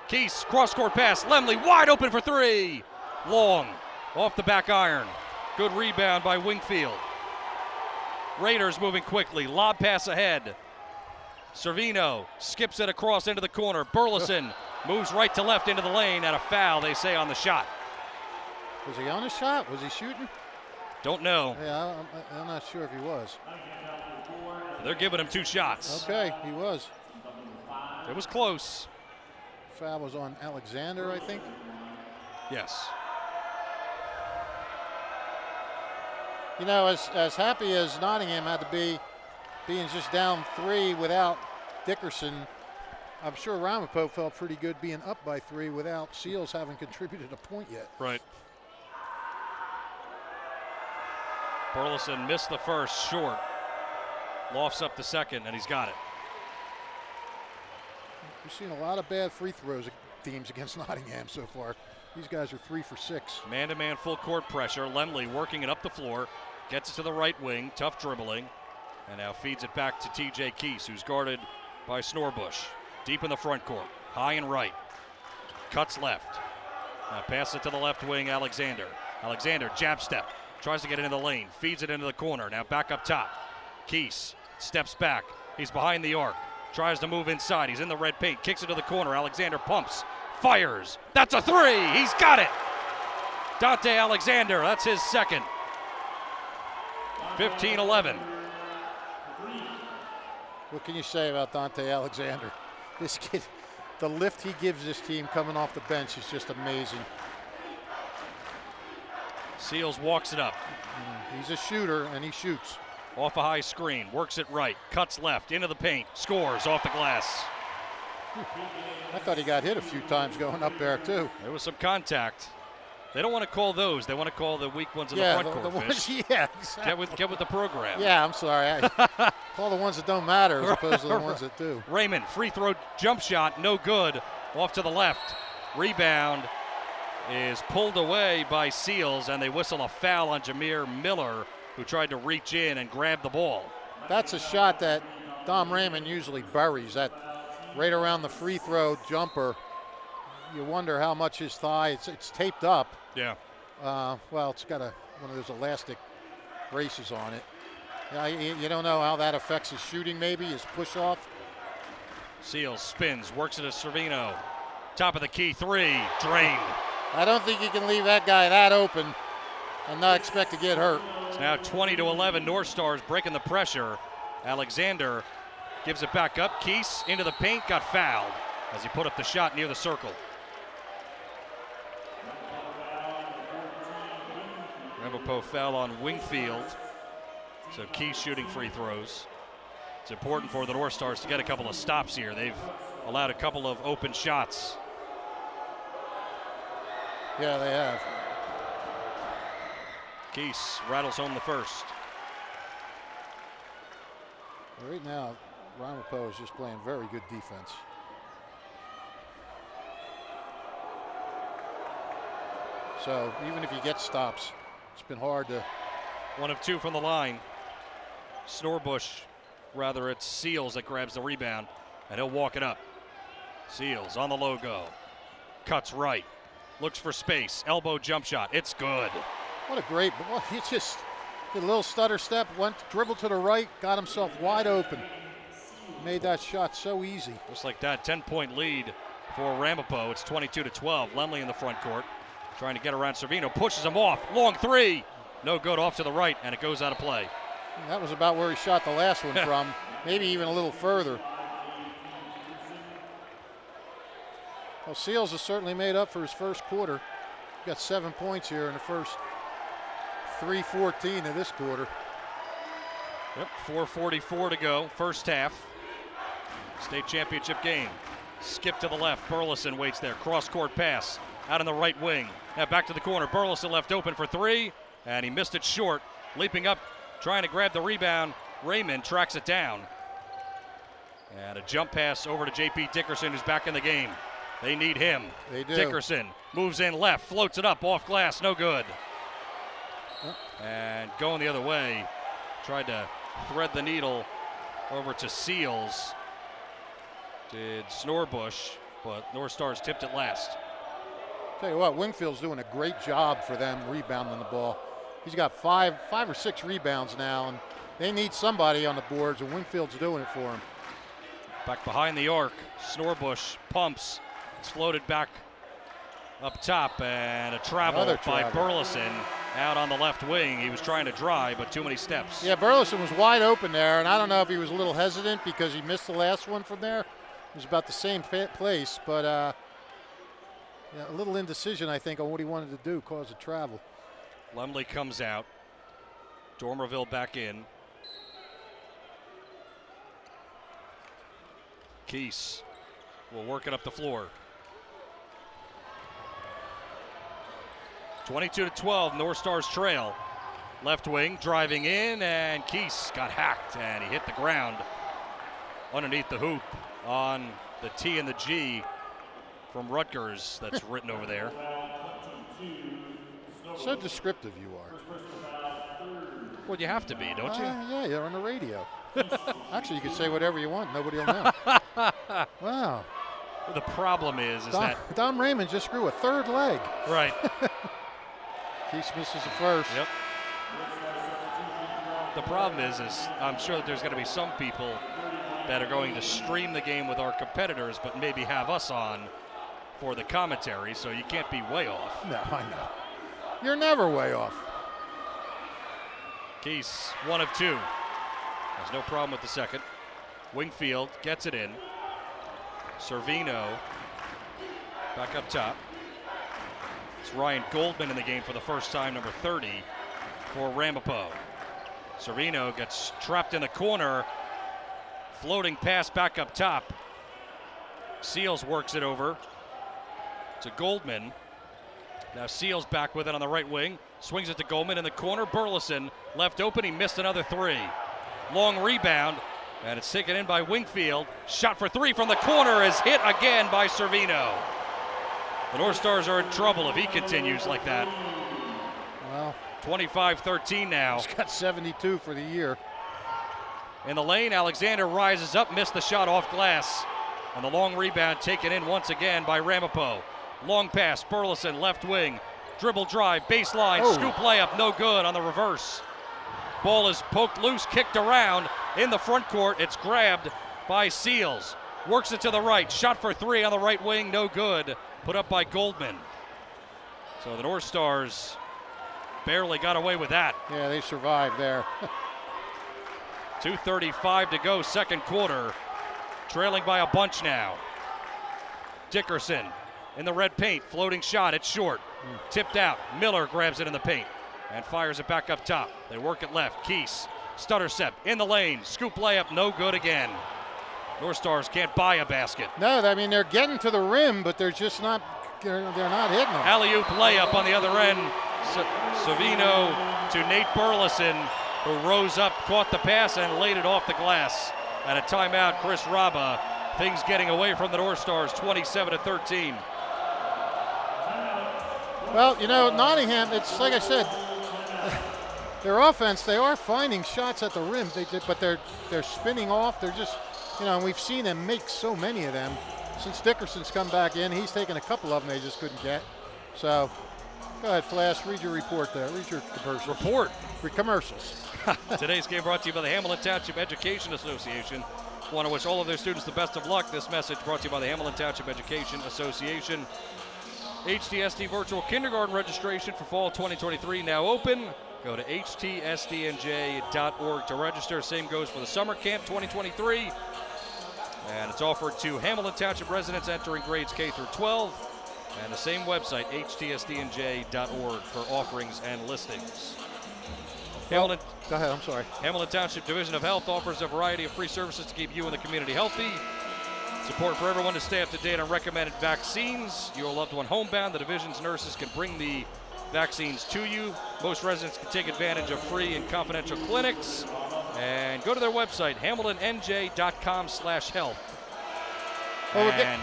Keese, cross-court pass, Lemley wide open for three. Long, off the back iron. Good rebound by Wingfield. Raiders moving quickly, lob pass ahead. Servino skips it across into the corner. Burleson moves right to left into the lane, and a foul, they say, on the shot. Was he on a shot? Was he shooting? Don't know. Yeah, I'm not sure if he was. They're giving him two shots. Okay, he was. It was close. Foul was on Alexander, I think. Yes. You know, as happy as Nottingham had to be, being just down three without Dickerson, I'm sure Ramapo felt pretty good being up by three without Seals having contributed a point yet. Right. Burleson missed the first, short. Lofts up the second, and he's got it. We've seen a lot of bad free throws teams against Nottingham so far. These guys are 3 for 6. Man-to-man full court pressure. Lemley working it up the floor. Gets it to the right wing. Tough dribbling. And now feeds it back to TJ Keese, who's guarded by Snorbush. Deep in the front court. High and right. Cuts left. Now pass it to the left wing, Alexander. Alexander, jab step. Tries to get into the lane. Feeds it into the corner. Now back up top. Keese steps back. He's behind the arc. Tries to move inside. He's in the red paint. Kicks it to the corner. Alexander pumps. Fires. That's a three. He's got it. Dante Alexander. That's his second. 15-11. What can you say about Dante Alexander? This kid, the lift he gives this team coming off the bench is just amazing. Seals walks it up. He's a shooter, and he shoots. Off a high screen. Works it right. Cuts left. Into the paint. Scores off the glass. I thought he got hit a few times going up there, too. There was some contact. They don't want to call those. They want to call the weak ones in the front court. Ones, yeah, exactly. Get with the program. Yeah, I'm sorry. Call the ones that don't matter as opposed to the ones that do. Raymond, free throw jump shot, no good. Off to the left. Rebound is pulled away by Seals, and they whistle a foul on Jameer Miller, who tried to reach in and grab the ball. That's a shot that Dom Raymond usually buries, that right around the free throw jumper. You wonder how much his thigh, it's taped up. Yeah. Well, it's got one of those elastic braces on it. Yeah, you don't know how that affects his shooting, maybe, his push-off. Seals spins, works it to Servino. Top of the key, three, drained. I don't think you can leave that guy that open and not expect to get hurt. It's now 20-11, Northstars breaking the pressure. Alexander gives it back up. Keese into the paint, got fouled as he put up the shot near the circle. Ramapo foul on Wingfield. So Keese shooting free throws. It's important for the Northstars to get a couple of stops here. They've allowed a couple of open shots. Yeah, they have. Keese rattles home the first. Right now, Ramapo is just playing very good defense. So even if you get stops, it's been hard to. 1 of 2 from the line. Snorbush, rather, it's Seals that grabs the rebound, and he'll walk it up. Seals on the logo. Cuts right. Looks for space. Elbow jump shot. It's good. What a great ball. He just did a little stutter step, dribbled to the right, got himself wide open. Made that shot so easy. Just like that, 10-point lead for Ramapo. It's 22-12. Lemley in the front court, trying to get around Servino. Pushes him off. Long three. No good, off to the right, and it goes out of play. That was about where he shot the last one from, maybe even a little further. Well, Seals has certainly made up for his first quarter. Got 7 points here in the first 3:14 of this quarter. Yep, 4:44 to go, first half. State championship game. Skip to the left, Burleson waits there. Cross-court pass, out in the right wing. Now back to the corner, Burleson left open for three, and he missed it short. Leaping up, trying to grab the rebound. Raymond tracks it down. And a jump pass over to J.P. Dickerson, who's back in the game. They need him. They do. Dickerson moves in left, floats it up, off glass, no good. And going the other way, tried to thread the needle over to Seals. Did Snorbush, but Northstars tipped it last. Tell you what, Wingfield's doing a great job for them rebounding the ball. He's got five or six rebounds now, and they need somebody on the boards, and Wingfield's doing it for him. Back behind the arc, Snorbush pumps. It's floated back up top, and a travel by Burleson out on the left wing. He was trying to drive, but too many steps. Yeah, Burleson was wide open there, and I don't know if he was a little hesitant because he missed the last one from there. It was about the same place, but yeah, a little indecision, I think, on what he wanted to do caused a travel. Lemley comes out. Dormerville back in. Keese will work it up the floor. 22-12, Northstars trail. Left wing, driving in, and Keese got hacked, and he hit the ground underneath the hoop on the T and the G from Rutgers that's written over there. So descriptive you are. Well, you have to be, don't you? Yeah, you're on the radio. Actually, you can say whatever you want. Nobody will know. Wow. Well, the problem is that Dom Raymond just grew a third leg. Right. Keese misses the first. Yep. The problem is I'm sure that there's going to be some people that are going to stream the game with our competitors, but maybe have us on for the commentary, so you can't be way off. No, I know. You're never way off. Keese, 1 of 2. Has no problem with the second. Wingfield gets it in. Servino back up top. It's Ryan Goldman in the game for the first time, number 30 for Ramapo. Servino gets trapped in the corner. Floating pass back up top. Seals works it over to Goldman. Now Seals back with it on the right wing. Swings it to Goldman in the corner. Burleson left open. He missed another three. Long rebound. And it's taken in by Wingfield. Shot for three from the corner is hit again by Servino. The Northstars are in trouble if he continues like that. Well, 25-13 now. He's got 72 for the year. In the lane, Alexander rises up, missed the shot off glass. And the long rebound taken in once again by Ramapo. Long pass, Burleson, left wing. Dribble drive, baseline, scoop layup, no good on the reverse. Ball is poked loose, kicked around in the front court. It's grabbed by Seals. Works it to the right, shot for three on the right wing, no good. Put up by Goldman. So the Northstars barely got away with that. Yeah, they survived there. 2:35 to go, second quarter. Trailing by a bunch now. Dickerson in the red paint, floating shot, it's short. Tipped out, Miller grabs it in the paint and fires it back up top. They work it left, Keese, Stutterstep in the lane, scoop layup, no good again. Northstars can't buy a basket. No, I mean, they're getting to the rim, but they're just not, they're not hitting them. Alley-oop layup on the other end. Savino to Nate Burleson, who rose up, caught the pass, and laid it off the glass. And a timeout, Chris Raba. Things getting away from the Northstars, 27-13. Well, you know, Nottingham, it's like I said, their offense, they are finding shots at the rim, but they're spinning off. They're just, you know, and we've seen them make so many of them. Since Dickerson's come back in, he's taken a couple of them they just couldn't get. So, go ahead, Flash, read your report there. Read your commercials. Commercials. Today's game brought to you by the Hamilton Township Education Association. Want to wish all of their students the best of luck. This message brought to you by the Hamilton Township Education Association. HTSD virtual kindergarten registration for fall 2023 now open. Go to htsdnj.org to register. Same goes for the summer camp 2023. And it's offered to Hamilton Township residents entering grades K through 12. And the same website, htsdnj.org, for offerings and listings. Go ahead, I'm sorry. Hamilton Township Division of Health offers a variety of free services to keep you and the community healthy. Support for everyone to stay up to date on recommended vaccines. Your loved one homebound, the division's nurses can bring the vaccines to you. Most residents can take advantage of free and confidential clinics. And go to their website, hamiltonnj.com/health. And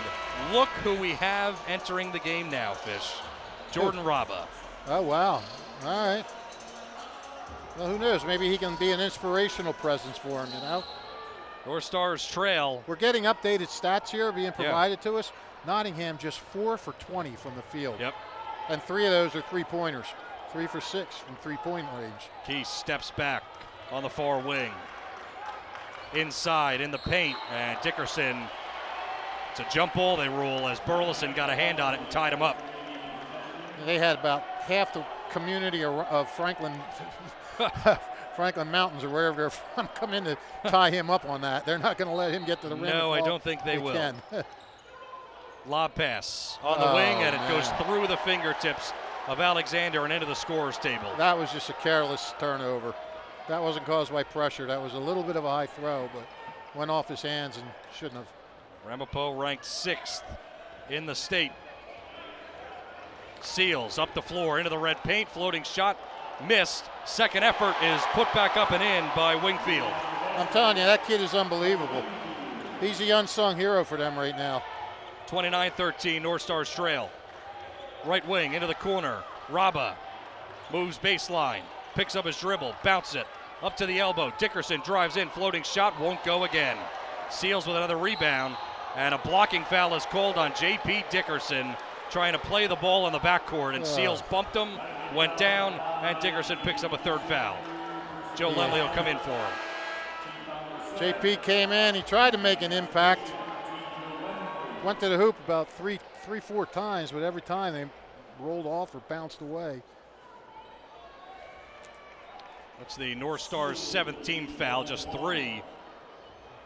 look who we have entering the game now, Fish. Jordan Raba. Oh, wow. All right. Well, who knows? Maybe he can be an inspirational presence for him, you know? Northstars trail. We're getting updated stats here being provided to us. Nottingham just 4 for 20 from the field. Yep. And 3 of those are three-pointers. 3 for 6 from three-point range. Keith steps back on the far wing. Inside in the paint, and Dickerson. It's a jump ball, they rule, as Burleson got a hand on it and tied him up. They had about half the community of Franklin Mountains or wherever they're from come in to tie him up on that. They're not going to let him get to the rim. No, I don't think they will. Lob pass on the wing, and it goes through the fingertips of Alexander and into the scorer's table. That was just a careless turnover. That wasn't caused by pressure. That was a little bit of a high throw, but went off his hands and shouldn't have. Ramapo ranked 6th in the state. Seals up the floor into the red paint, floating shot, missed. Second effort is put back up and in by Wingfield. I'm telling you, that kid is unbelievable. He's the unsung hero for them right now. 29-13, Northstars trail. Right wing into the corner. Raba moves baseline, picks up his dribble, bounces it up to the elbow. Dickerson drives in, floating shot, won't go again. Seals with another rebound, and a blocking foul is called on J.P. Dickerson, trying to play the ball in the backcourt, and Seals bumped him, went down, and Dickerson picks up a third foul. Joe Lemley will come in for him. J.P. came in, he tried to make an impact. Went to the hoop about three, 4 times, but every time they rolled off or bounced away. That's the Northstars' 7th team foul, just 3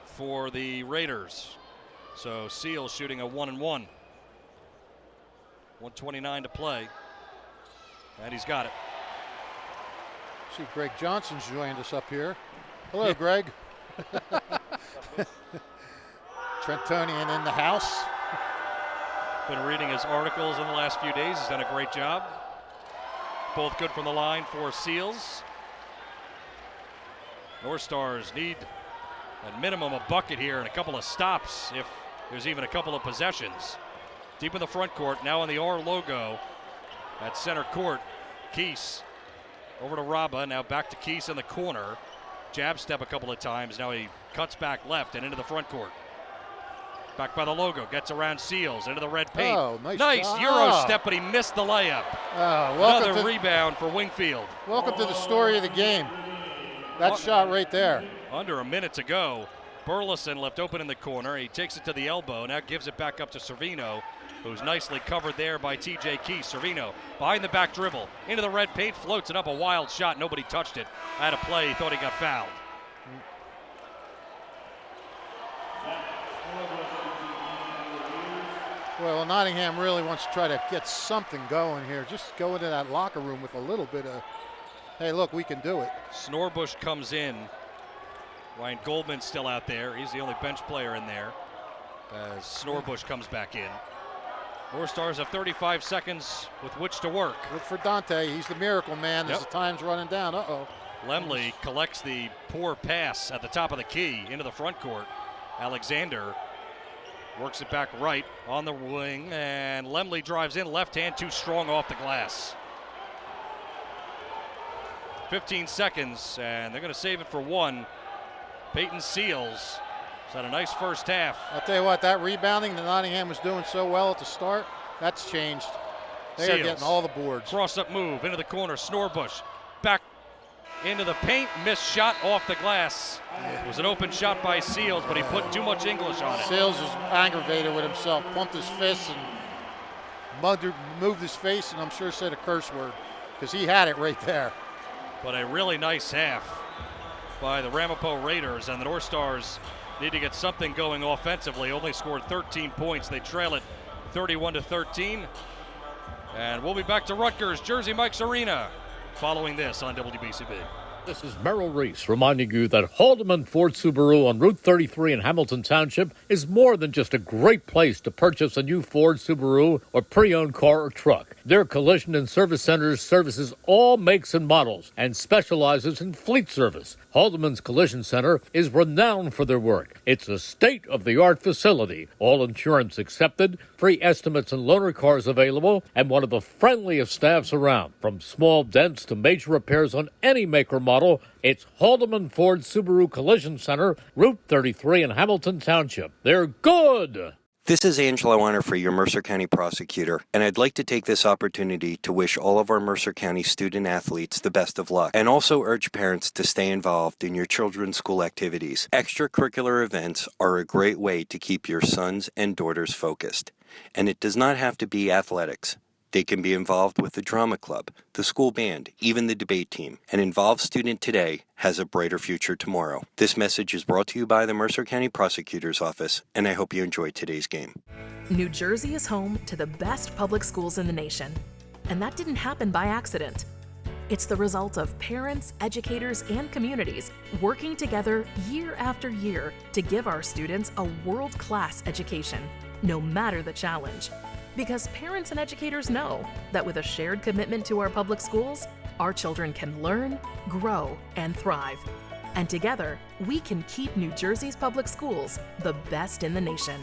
for the Raiders. So Seals shooting a 1-1. 1:29 to play, and he's got it. See, Greg Johnson's joined us up here. Hello, Greg. Trentonian in the house. Been reading his articles in the last few days. He's done a great job. Both good from the line for Seals. Northstars need at minimum a bucket here and a couple of stops if there's even a couple of possessions. Deep in the front court, now on the R logo at center court. Keese over to Raba, now back to Keese in the corner. Jab step a couple of times, now he cuts back left and into the front court. Back by the logo, gets around Seals, into the red paint. Oh, nice Euro step, but he missed the layup. Another rebound for Wingfield. Welcome to the story of the game. That shot right there. Under a minute to go. Burleson left open in the corner. He takes it to the elbow, now gives it back up to Servino, who's nicely covered there by TJ Keese. Servino behind the back dribble, into the red paint, floats it up, a wild shot. Nobody touched it. Had a play, he thought he got fouled. Well, Nottingham really wants to try to get something going here. Just go into that locker room with a little bit of, hey, look, we can do it. Snorbush comes in. Ryan Goldman's still out there. He's the only bench player in there as Snorbush comes back in. Northstars have 35 seconds with which to work. Look for Dante. He's the miracle man as the time's running down. Uh-oh. Lemley collects the poor pass at the top of the key into the front court. Alexander works it back right on the wing, and Lemley drives in left hand, too strong off the glass. 15 seconds, and they're going to save it for one. Peyton Seals has had a nice first half. I'll tell you what, that rebounding that Nottingham was doing so well at the start, that's changed. They are getting all the boards. Cross-up move into the corner, Snorbush back into the paint, missed shot off the glass. It was an open shot by Seals, but he put too much English on it. Seals is aggravated with himself, pumped his fists and moved his face, and I'm sure said a curse word because he had it right there. But a really nice half by the Ramapo Raiders, and the Northstars need to get something going offensively. Only scored 13 points. They trail it 31-13. And we'll be back to Rutgers, Jersey Mike's Arena, following this on WBCB. This is Merrill Reese reminding you that Haldeman Ford Subaru on Route 33 in Hamilton Township is more than just a great place to purchase a new Ford, Subaru, or pre-owned car or truck. Their collision and service centers services all makes and models and specializes in fleet service. Haldeman's Collision Center is renowned for their work. It's a state-of-the-art facility, all insurance accepted, free estimates and loaner cars available, and one of the friendliest staffs around. From small dents to major repairs on any make or model, it's Haldeman Ford Subaru Collision Center, Route 33 in Hamilton Township. They're good! This is Angelo Honor, your Mercer County prosecutor, and I'd like to take this opportunity to wish all of our Mercer County student athletes the best of luck, and also urge parents to stay involved in your children's school activities. Extracurricular events are a great way to keep your sons and daughters focused, and it does not have to be athletics. They can be involved with the drama club, the school band, even the debate team. An involved student today has a brighter future tomorrow. This message is brought to you by the Mercer County Prosecutor's Office, and I hope you enjoyed today's game. New Jersey is home to the best public schools in the nation, and that didn't happen by accident. It's the result of parents, educators, and communities working together year after year to give our students a world-class education, no matter the challenge. Because parents and educators know that with a shared commitment to our public schools, our children can learn, grow, and thrive. And together, we can keep New Jersey's public schools the best in the nation.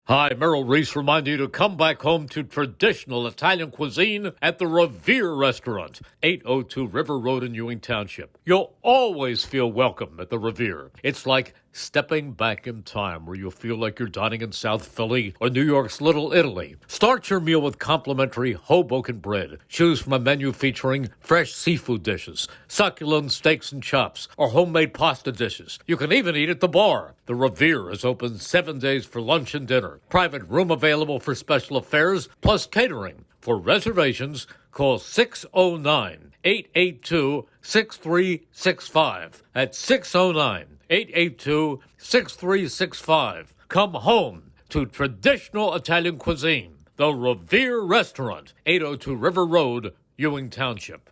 Hi, Merrill Reese reminding you to come back home to traditional Italian cuisine at the Revere Restaurant, 802 River Road in Ewing Township. You'll always feel welcome at the Revere. It's like stepping back in time where you'll feel like you're dining in South Philly or New York's Little Italy. Start your meal with complimentary Hoboken bread. Choose from a menu featuring fresh seafood dishes, succulent steaks and chops, or homemade pasta dishes. You can even eat at the bar. The Revere is open 7 days for lunch and dinner. Private room available for special affairs, plus catering. For reservations, call 609-882-6365. That's 609-882-6365. Come home to traditional Italian cuisine. The Revere Restaurant, 802 River Road, Ewing Township.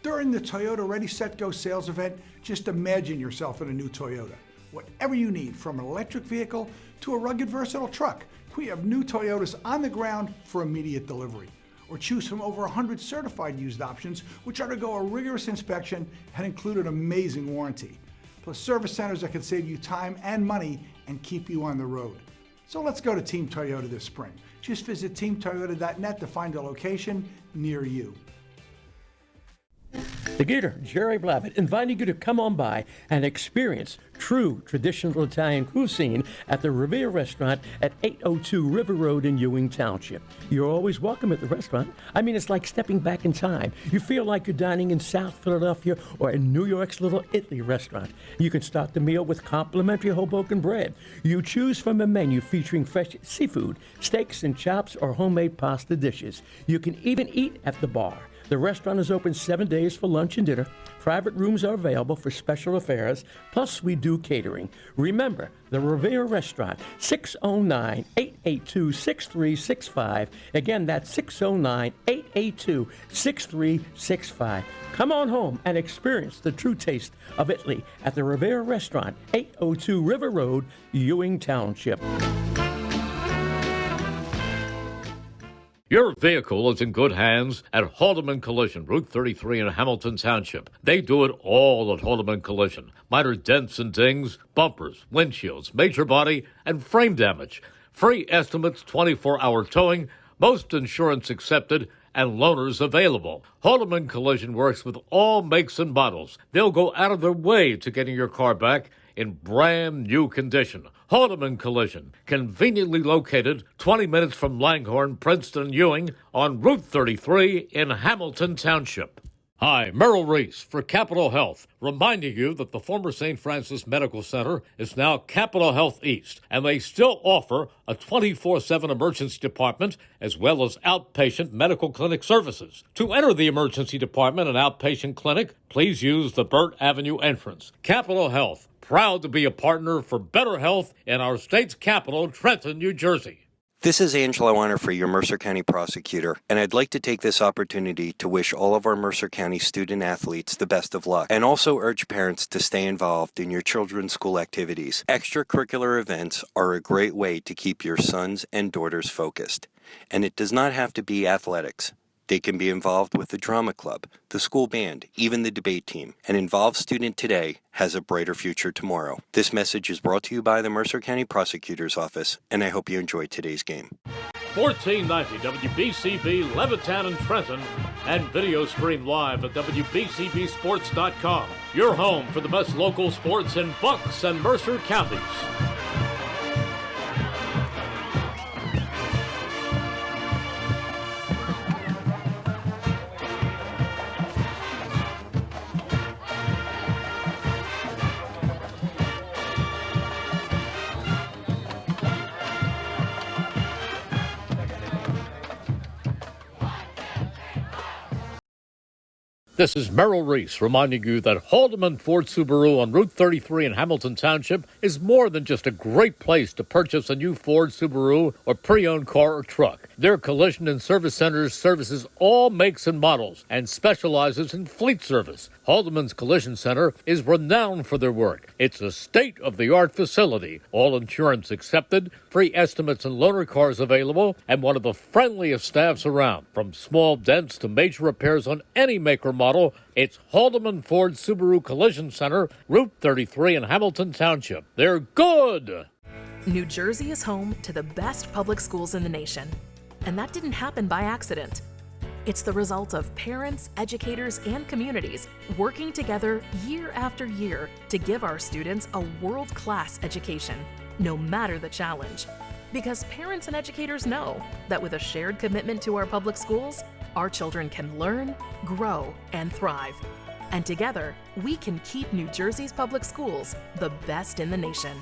During the Toyota Ready, Set, Go sales event, just imagine yourself in a new Toyota. Whatever you need, from an electric vehicle to a rugged, versatile truck, We have new Toyotas on the ground for immediate delivery. Or choose from over 100 certified used options, which undergo a rigorous inspection and include an amazing warranty. Plus service centers that can save you time and money and keep you on the road. So let's go to Team Toyota this spring. Just visit teamtoyota.net to find a location near you. The Gator, Jerry Blavitt, inviting you to come on by and experience true traditional Italian cuisine at the Revere Restaurant at 802 River Road in Ewing Township. You're always welcome at the restaurant. I mean, it's like stepping back in time. You feel like you're dining in South Philadelphia or in New York's Little Italy restaurant. You can start the meal with complimentary Hoboken bread. You choose from a menu featuring fresh seafood, steaks and chops, or homemade pasta dishes. You can even eat at the bar. The restaurant is open 7 days for lunch and dinner. Private rooms are available for special affairs, plus we do catering. Remember, the Revere Restaurant, 609-882-6365. Again, that's 609-882-6365. Come on home and experience the true taste of Italy at the Revere Restaurant, 802 River Road, Ewing Township. Your vehicle is in good hands at Haldeman Collision, Route 33 in Hamilton Township. They do it all at Haldeman Collision. Minor dents and dings, bumpers, windshields, major body, and frame damage. Free estimates, 24-hour towing, most insurance accepted, and loaners available. Haldeman Collision works with all makes and models. They'll go out of their way to getting your car back in brand new condition. Haldeman Collision, conveniently located 20 minutes from Langhorne, Princeton, Ewing on Route 33 in Hamilton Township. Hi, Merrill Reese for Capital Health, reminding you that the former St. Francis Medical Center is now Capital Health East, and they still offer a 24/7 emergency department as well as outpatient medical clinic services. To enter the emergency department and outpatient clinic, please use the Burt Avenue entrance. Capital Health, proud to be a partner for better health in our state's capital, Trenton, New Jersey. This is Angelo Onifrey, your Mercer County prosecutor, and I'd like to take this opportunity to wish all of our Mercer County student athletes the best of luck, and also urge parents to stay involved in your children's school activities. Extracurricular events are a great way to keep your sons and daughters focused, and it does not have to be athletics. They can be involved with the drama club, the school band, even the debate team. An involved student today has a brighter future tomorrow. This message is brought to you by the Mercer County Prosecutor's Office, and I hope you enjoyed today's game. 1490 WBCB Levittown and Trenton, and video stream live at WBCBsports.com. Your home for the best local sports in Bucks and Mercer counties. This is Merrill Reese reminding you that Haldeman Ford Subaru on Route 33 in Hamilton Township is more than just a great place to purchase a new Ford, Subaru, or pre-owned car or truck. Their collision and service centers services all makes and models and specializes in fleet service. Haldeman's Collision Center is renowned for their work. It's a state-of-the-art facility, all insurance accepted, free estimates and loaner cars available, and one of the friendliest staffs around. From small dents to major repairs on any make or model, it's Haldeman Ford Subaru Collision Center, Route 33 in Hamilton Township. They're good! New Jersey is home to the best public schools in the nation. And that didn't happen by accident. It's the result of parents, educators, and communities working together year after year to give our students a world-class education, no matter the challenge. Because parents and educators know that with a shared commitment to our public schools, our children can learn, grow, and thrive. And together, we can keep New Jersey's public schools the best in the nation.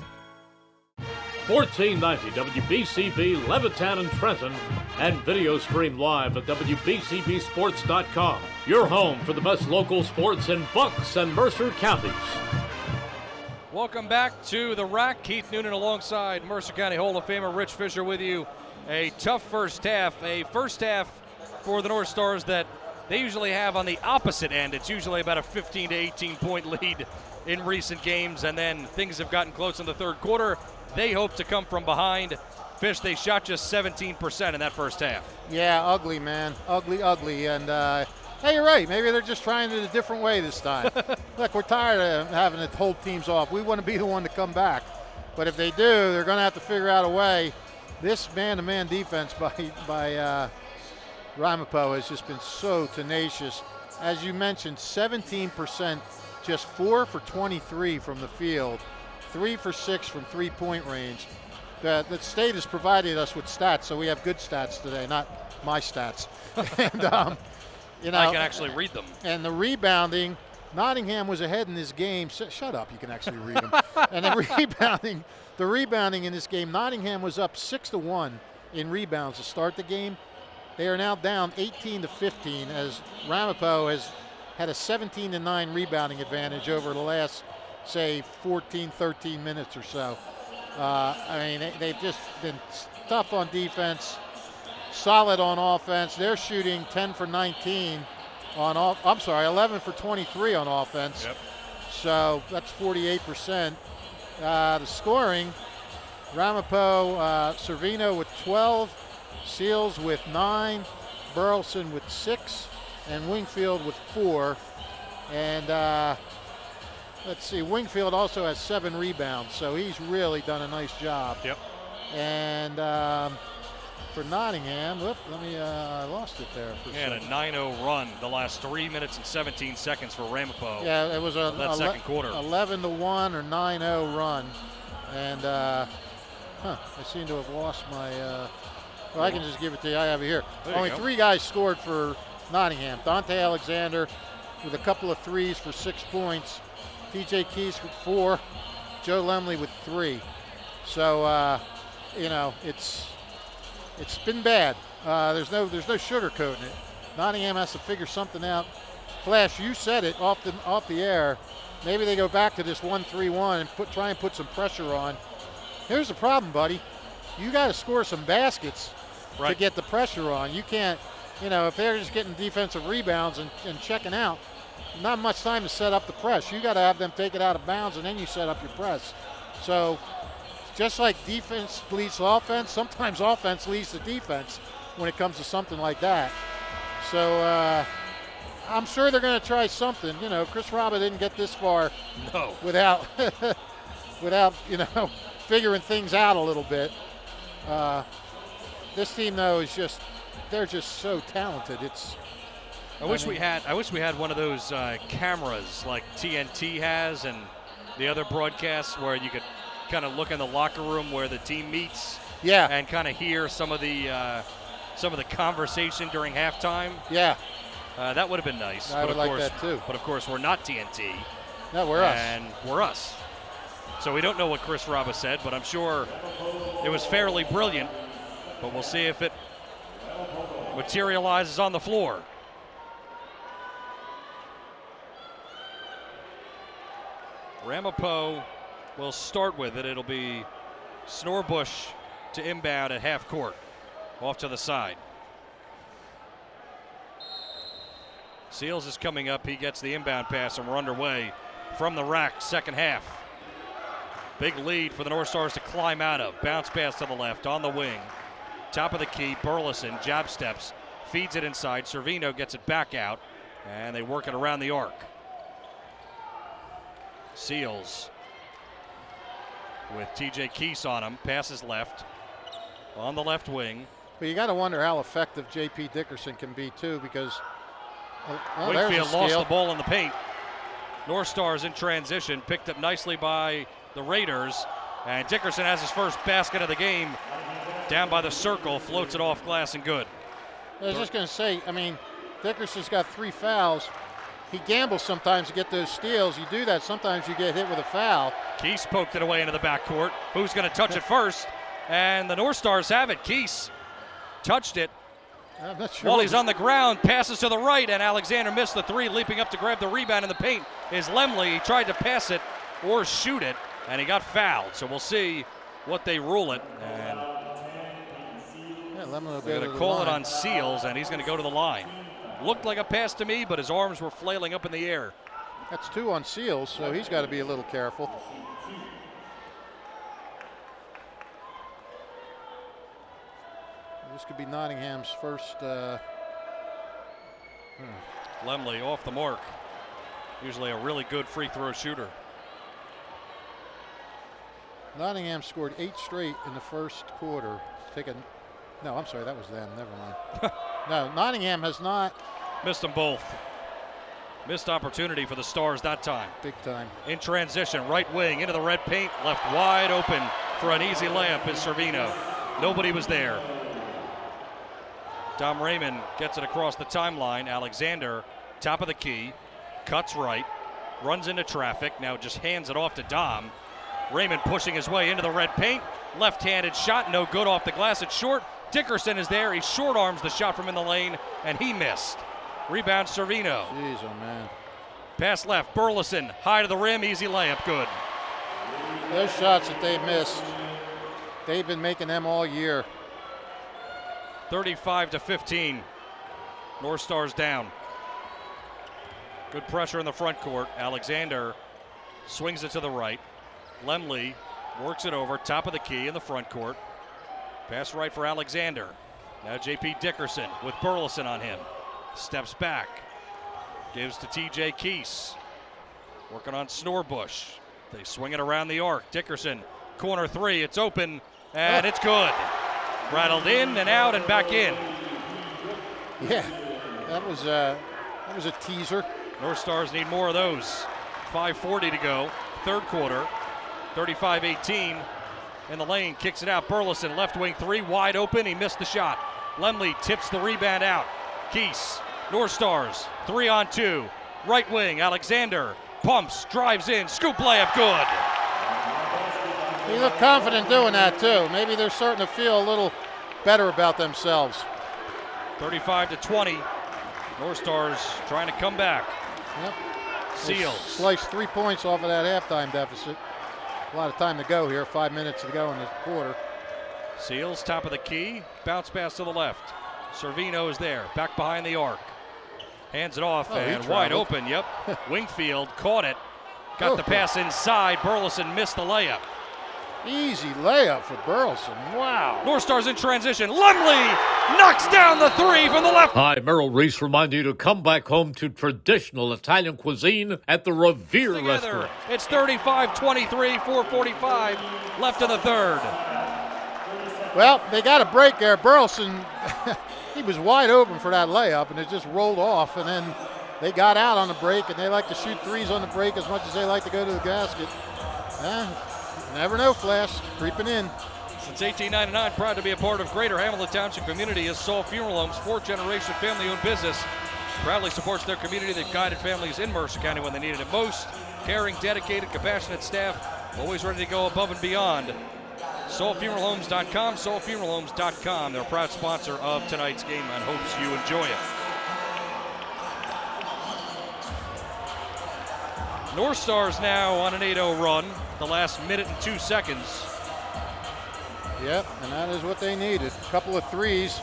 1490 WBCB Levittown and Trenton, and video stream live at WBCBsports.com. Your home for the best local sports in Bucks and Mercer counties. Welcome back to the Rack. Keith Noonan alongside Mercer County Hall of Famer Rich Fisher with you. A tough first half. A first half for the Northstars that they usually have on the opposite end. It's usually about a 15 to 18 point lead in recent games, and then things have gotten close in the third quarter. They hope to come from behind Fish, they shot just 17% in that first half. Yeah, ugly, man. Ugly. And hey, you're right. Maybe they're just trying it a different way this time. Look, we're tired of having to hold teams off. We want to be the one to come back. But if they do, they're going to have to figure out a way. This man-to-man defense by Ramapo has just been so tenacious. As you mentioned, 17%, just 4 for 23 from the field, 3 for 6 from three-point range. The state has provided us with stats, so we have good stats today, not my stats. And, you know, I can actually read them. And the rebounding, Nottingham was ahead in this game. Shut up, you can actually read them. And the rebounding in this game, Nottingham was up 6-1 in rebounds to start the game. They are now down 18-15 as Ramapo has had a 17-9 rebounding advantage over the last, say, 14, 13 minutes or so. I mean, they've just been tough on defense, solid on offense. They're shooting 10 for 19 on 11 for 23 on offense. Yep. So that's 48%. The scoring, Ramapo, Servino with 12, Seals with 9, Burleson with 6, and Wingfield with 4. And let's see, Wingfield also has 7 rebounds, so he's really done a nice job. Yep. And for Nottingham, I lost it there. And a 9-0 run the last 3 minutes and 17 seconds for Ramapo. Yeah, it was that second quarter. 11-1 or 9-0 run. And I seem to have lost my, well, I can just give it to you. I have it here. Only 3 guys scored for Nottingham. Dante Alexander with a couple of threes for 6 points. TJ Keese with 4. Joe Lemley with 3. So, you know, it's been bad. There's no sugarcoating it. Nottingham has to figure something out. Flash, you said it off the air. Maybe they go back to this 1-3-1 and try and put some pressure on. Here's the problem, buddy. You got to score some baskets to get the pressure on. You can't, you know, if they're just getting defensive rebounds and checking out, not much time to set up the press. You got to have them take it out of bounds and then you set up your press. So just like defense leads to offense, sometimes offense leads to defense when it comes to something like that. So I'm sure they're going to try something. You know, Chris Raba didn't get this far without you know, figuring things out a little bit. This team though is they're just so talented. I wish we had one of those cameras like TNT has and the other broadcasts where you could kind of look in the locker room where the team meets. Yeah. And kind of hear some of the conversation during halftime. Yeah. That would have been nice. I would like that too. But of course, we're not TNT. No, we're us. And we're us. So we don't know what Chris Raba said, but I'm sure it was fairly brilliant. But we'll see if it materializes on the floor. Ramapo will start with it. It'll be Snorbush to inbound at half court. Off to the side. Seals is coming up. He gets the inbound pass, and we're underway from the rack, second half. Big lead for the Northstars to climb out of. Bounce pass to the left on the wing. Top of the key, Burleson, jab steps, feeds it inside. Servino gets it back out, and they work it around the arc. Seals with TJ Keese on him, passes left, on the left wing. But you got to wonder how effective J.P. Dickerson can be too, because Wakefield lost the ball in the paint. Northstars in transition, picked up nicely by the Raiders, and Dickerson has his first basket of the game. Down by the circle, floats it off glass and good. I was just going to say, I mean, Dickerson's got 3 fouls. He gambles sometimes to get those steals. You do that, sometimes you get hit with a foul. Keese poked it away into the backcourt. Who's going to touch it first? And the Northstars have it. Keese touched it. I'm not sure. While he's on the ground, passes to the right, and Alexander missed the 3. Leaping up to grab the rebound in the paint is Lemley. He tried to pass it or shoot it, and he got fouled. So we'll see what they rule it. And they're going to call it on Seals, and he's going to go to the line. Looked like a pass to me, but his arms were flailing up in the air. That's 2 on Seals, so he's got to be a little careful. be Nottingham's first. Lemley off the mark. Usually a really good free throw shooter. Nottingham scored 8 straight in the first quarter. No, I'm sorry, that was them. Never mind. No, Nottingham has not. Missed them both. Missed opportunity for the Stars that time. Big time. In transition, right wing into the red paint, left wide open for an easy layup is Servino. Nobody was there. Dom Raymond gets it across the timeline. Alexander, top of the key, cuts right, runs into traffic, now just hands it off to Dom. Raymond pushing his way into the red paint. Left-handed shot, no good off the glass. It's short. Dickerson is there. He short arms the shot from in the lane, and he missed. Rebound Servino. Jeez, oh man. Pass left, Burleson, high to the rim, easy layup, good. Those shots that they missed, they've been making them all year. 35-15. Northstars down. Good pressure in the front court. Alexander swings it to the right. Lemley works it over, top of the key in the front court. Pass right for Alexander. Now J.P. Dickerson with Burleson on him. Steps back. Gives to T.J. Keese. Working on Snorbush. They swing it around the arc. Dickerson, corner three. It's open, and it's good. Rattled in and out and back in. Yeah, that was a teaser. Northstars need more of those. 5:40 to go. Third quarter. 35-18. In the lane, kicks it out. Burleson, left wing three, wide open. He missed the shot. Lemley tips the rebound out. Keese, Northstars, 3-on-2. Right wing, Alexander pumps, drives in, scoop layup, good. They look confident doing that too. Maybe they're starting to feel a little better about themselves. 35-20. Northstars trying to come back. Yep. Seals. Sliced 3 points off of that halftime deficit. A lot of time to go here, 5 minutes to go in this quarter. Seals, top of the key, bounce pass to the left. Servino is there, back behind the arc. Hands it off and wide open, yep. Wingfield caught it, got the pass inside. Burleson missed the layup. Easy layup for Burleson, wow. Northstars in transition, Lemley knocks down the three from the left. Hi, Merrill Reese reminding you to come back home to traditional Italian cuisine at the Revere Restaurant. It's 35-23, 4:45 left in the third. Well, they got a break there. Burleson, he was wide open for that layup, and it just rolled off, and then they got out on the break, and they like to shoot threes on the break as much as they like to go to the basket. Never know, Flash, creeping in. Since 1899, proud to be a part of Greater Hamilton Township community is Saul Funeral Homes, fourth-generation family-owned business. Proudly supports their community that guided families in Mercer County when they needed it most. Caring, dedicated, compassionate staff, always ready to go above and beyond. SaulFuneralHomes.com, SaulFuneralHomes.com. They're a proud sponsor of tonight's game and hopes you enjoy it. Northstars now on an 8-0 run, the last minute and 2 seconds. Yep, and that is what they needed. A couple of threes,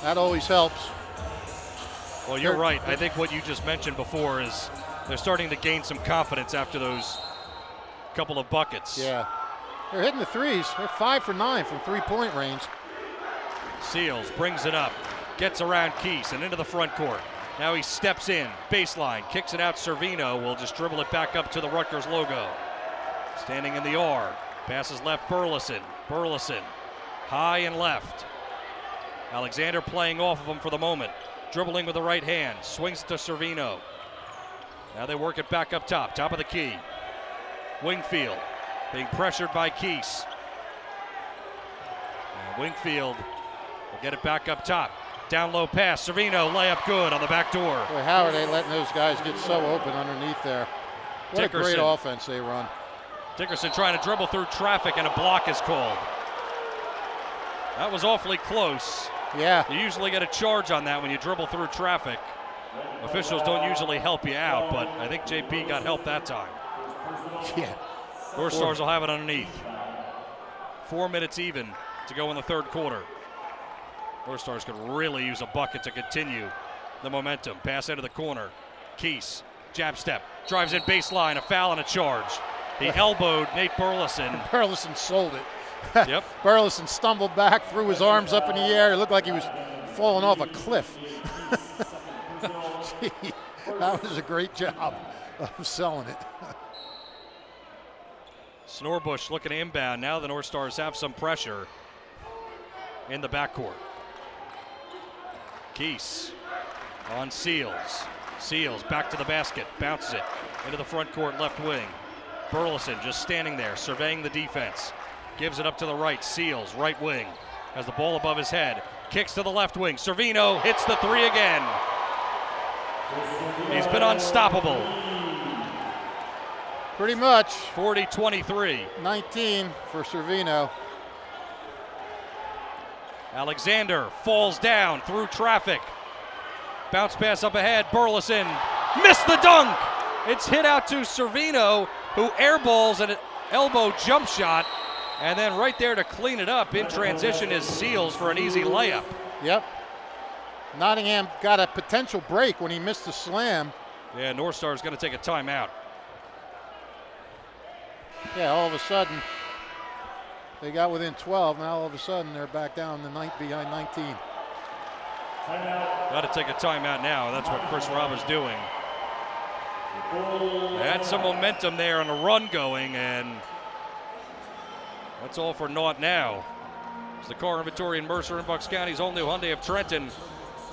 that always helps. Well, you're right. I think what you just mentioned before is they're starting to gain some confidence after those couple of buckets. Yeah, they're hitting the threes. They're 5 for 9 from three-point range. Seals brings it up, gets around Keese and into the front court. Now he steps in, baseline, kicks it out. Servino will just dribble it back up to the Rutgers logo. Standing in the R, passes left Burleson. Burleson, high and left. Alexander playing off of him for the moment. Dribbling with the right hand, swings to Servino. Now they work it back up top of the key. Wingfield being pressured by Keese. And Wingfield will get it back up top. Down low pass, Servino, layup good on the back door. Boy, how are they letting those guys get so open underneath there? What Dickerson. a great offense they run. Dickerson trying to dribble through traffic and a block is called. That was awfully close. Yeah. You usually get a charge on that when you dribble through traffic. Officials don't usually help you out, but I think JP got help that time. Yeah. Northstars will have it underneath. 4 minutes even to go in the third quarter. Northstars could really use a bucket to continue the momentum. Pass into the corner. Keese, jab step, drives in baseline, a foul and a charge. He elbowed Nate Burleson. Burleson sold it. Yep. Burleson stumbled back, threw his arms up in the air. It looked like he was falling off a cliff. Gee, that was a great job of selling it. Snorbush looking to inbound. Now the Northstars have some pressure in the backcourt. Keese on Seals. Seals back to the basket, bounces it into the front court left wing. Burleson just standing there, surveying the defense. Gives it up to the right. Seals, right wing, has the ball above his head. Kicks to the left wing. Servino hits the three again. He's been unstoppable. Pretty much. 40-23. 19 for Servino. Alexander falls down through traffic. Bounce pass up ahead. Burleson missed the dunk. It's hit out to Servino, who airballs an elbow jump shot. And then right there to clean it up in transition is Seals for an easy layup. Yep. Nottingham got a potential break when he missed the slam. Yeah, Northstars going to take a timeout. Yeah, all of a sudden, they got within 12. Now all of a sudden, they're back down behind 19. Got to take a timeout now. That's what Chris Robb is doing. They had some momentum there on a run going, and that's all for naught now. It's the car inventory in Mercer and Bucks County's all-new Hyundai of Trenton.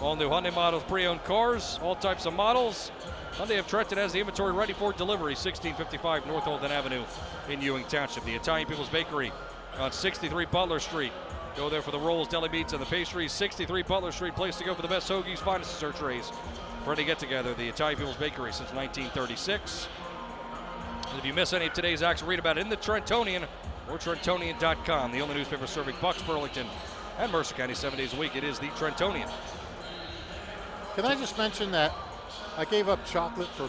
All-new Hyundai models, pre-owned cars, all types of models. Hyundai of Trenton has the inventory ready for delivery. 1655 North Holden Avenue in Ewing Township. The Italian People's Bakery on 63 Butler Street. Go there for the rolls, deli meats, and the pastries. 63 Butler Street, place to go for the best hoagies, finest dessert trays. For any get-together, the Italian People's Bakery since 1936. And if you miss any of today's action, read about it in the Trentonian or Trentonian.com, the only newspaper serving Bucks, Burlington, and Mercer County 7 days a week. It is the Trentonian. Can I just mention that I gave up chocolate for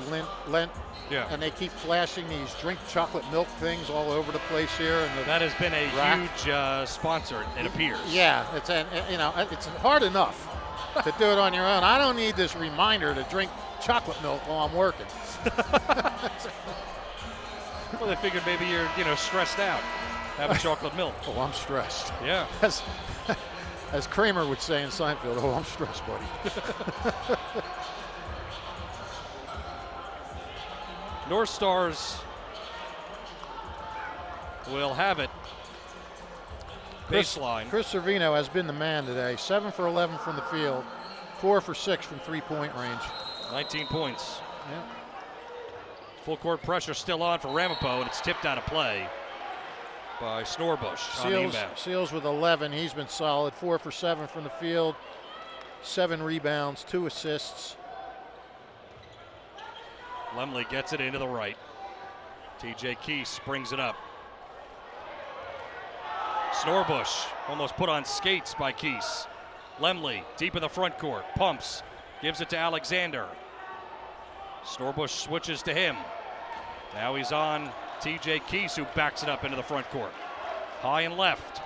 Lent, Yeah. and they keep flashing these drink chocolate milk things all over the place here. And That has been a rack. huge sponsor, it appears. Yeah, it's hard enough to do it on your own. I don't need this reminder to drink chocolate milk while I'm working. Well, they figured maybe you're stressed out having chocolate milk. Oh, I'm stressed. Yeah. As Kramer would say in Seinfeld, oh, I'm stressed, buddy. Northstars will have it. Baseline. Chris Servino has been the man today. 7 for 11 from the field, 4 for 6 from three-point range. 19 points. Yeah. Full court pressure still on for Ramapo, and it's tipped out of play by Snorbush on the inbound. Seals with 11. He's been solid. 4 for 7 from the field, 7 rebounds, 2 assists. Lemley gets it into the right. TJ Keese brings it up. Snorbush almost put on skates by Keese. Lemley deep in the front court, pumps, gives it to Alexander. Snorbush switches to him. Now he's on TJ Keese, who backs it up into the front court. High and left.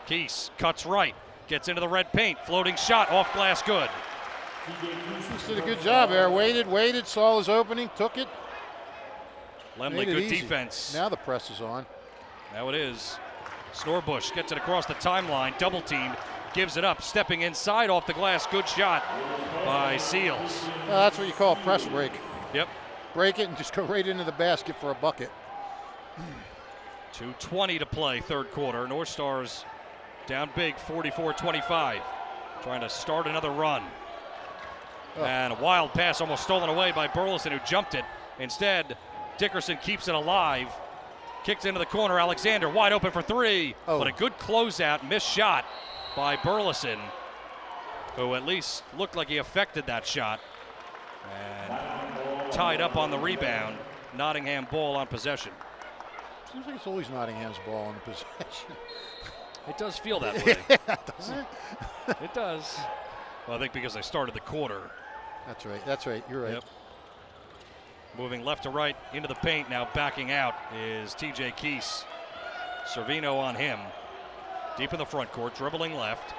Keese cuts right, gets into the red paint, floating shot off glass, good. Keese did a good job there. Waited, saw his opening, took it. Lemley, good defense. Now the press is on. Now it is. Snorbush gets it across the timeline, double teamed, gives it up, stepping inside off the glass, good shot by Seals. Well, that's what you call a press break. Yep. Break it and just go right into the basket for a bucket. 2:20 to play, third quarter. Northstars down big, 44-25. Trying to start another run. Oh. And a wild pass almost stolen away by Burleson, who jumped it. Instead, Dickerson keeps it alive. Kicked into the corner. Alexander wide open for three. Oh. But a good closeout, missed shot by Burleson, who at least looked like he affected that shot. And tied up on the rebound. Nottingham ball on possession. Seems like it's always Nottingham's ball in the possession. It does feel that way. Yeah, doesn't it? It does. Well, I think because they started the quarter. That's right. You're right. Yep. Moving left to right into the paint, now backing out is TJ Keese. Servino on him. Deep in the front court, dribbling left.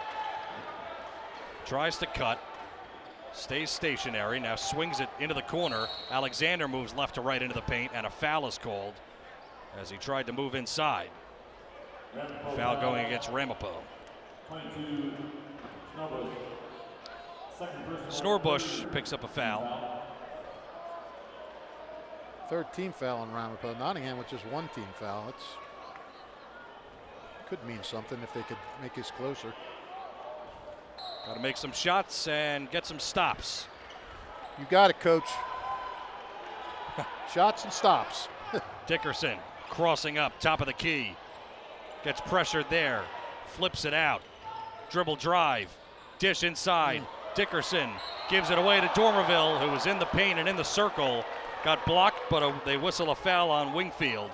Tries to cut. Stays stationary, now swings it into the corner. Alexander moves left to right into the paint, and a foul is called as he tried to move inside. Foul going against Ramapo. Snorbush picks up a foul. Third team foul on Ramapo. Nottingham with just one team foul. It's could mean something if they could make this closer. Got to make some shots and get some stops. You got it, coach. Shots and stops. Dickerson crossing up, top of the key. Gets pressured there. Flips it out. Dribble drive. Dish inside. Dickerson gives it away to Dormerville, who was in the paint and in the circle. Got blocked, but they whistle a foul on Wingfield,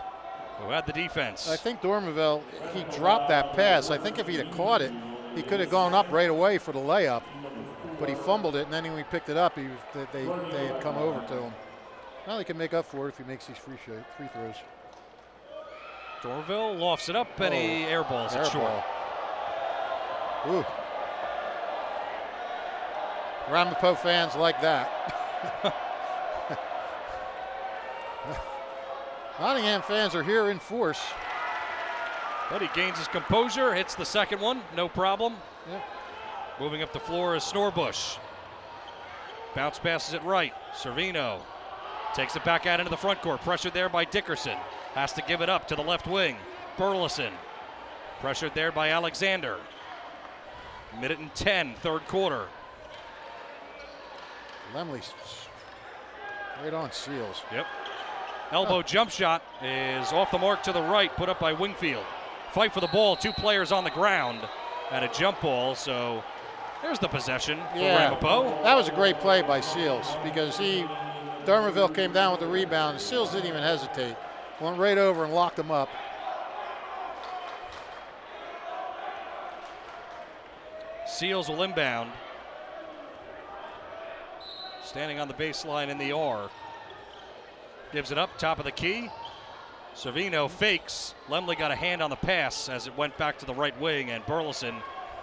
who had the defense. I think Dormerville, he dropped that pass. I think if he'd have caught it, he could have gone up right away for the layup. But he fumbled it, and then when he picked it up, they had come over to him. Now they can make up for it if he makes these free throws. Dormerville lofts it up, and he airballs it short. Ooh. Ramapo fans like that. Nottingham fans are here in force. But he gains his composure, hits the second one, no problem. Yeah. Moving up the floor is Snorbush. Bounce passes it right. Servino takes it back out into the front court. Pressured there by Dickerson. Has to give it up to the left wing. Burleson. Pressured there by Alexander. Minute and 10, third quarter. Lemley's right on Seals. Yep. Elbow jump shot is off the mark to the right, put up by Wingfield. Fight for the ball, two players on the ground, and a jump ball, so there's the possession for Ramapo. That was a great play by Seals because Dormerville came down with the rebound, and Seals didn't even hesitate. Went right over and locked him up. Seals will inbound. Standing on the baseline in the R. Gives it up, top of the key. Servino fakes. Lemley got a hand on the pass as it went back to the right wing, and Burleson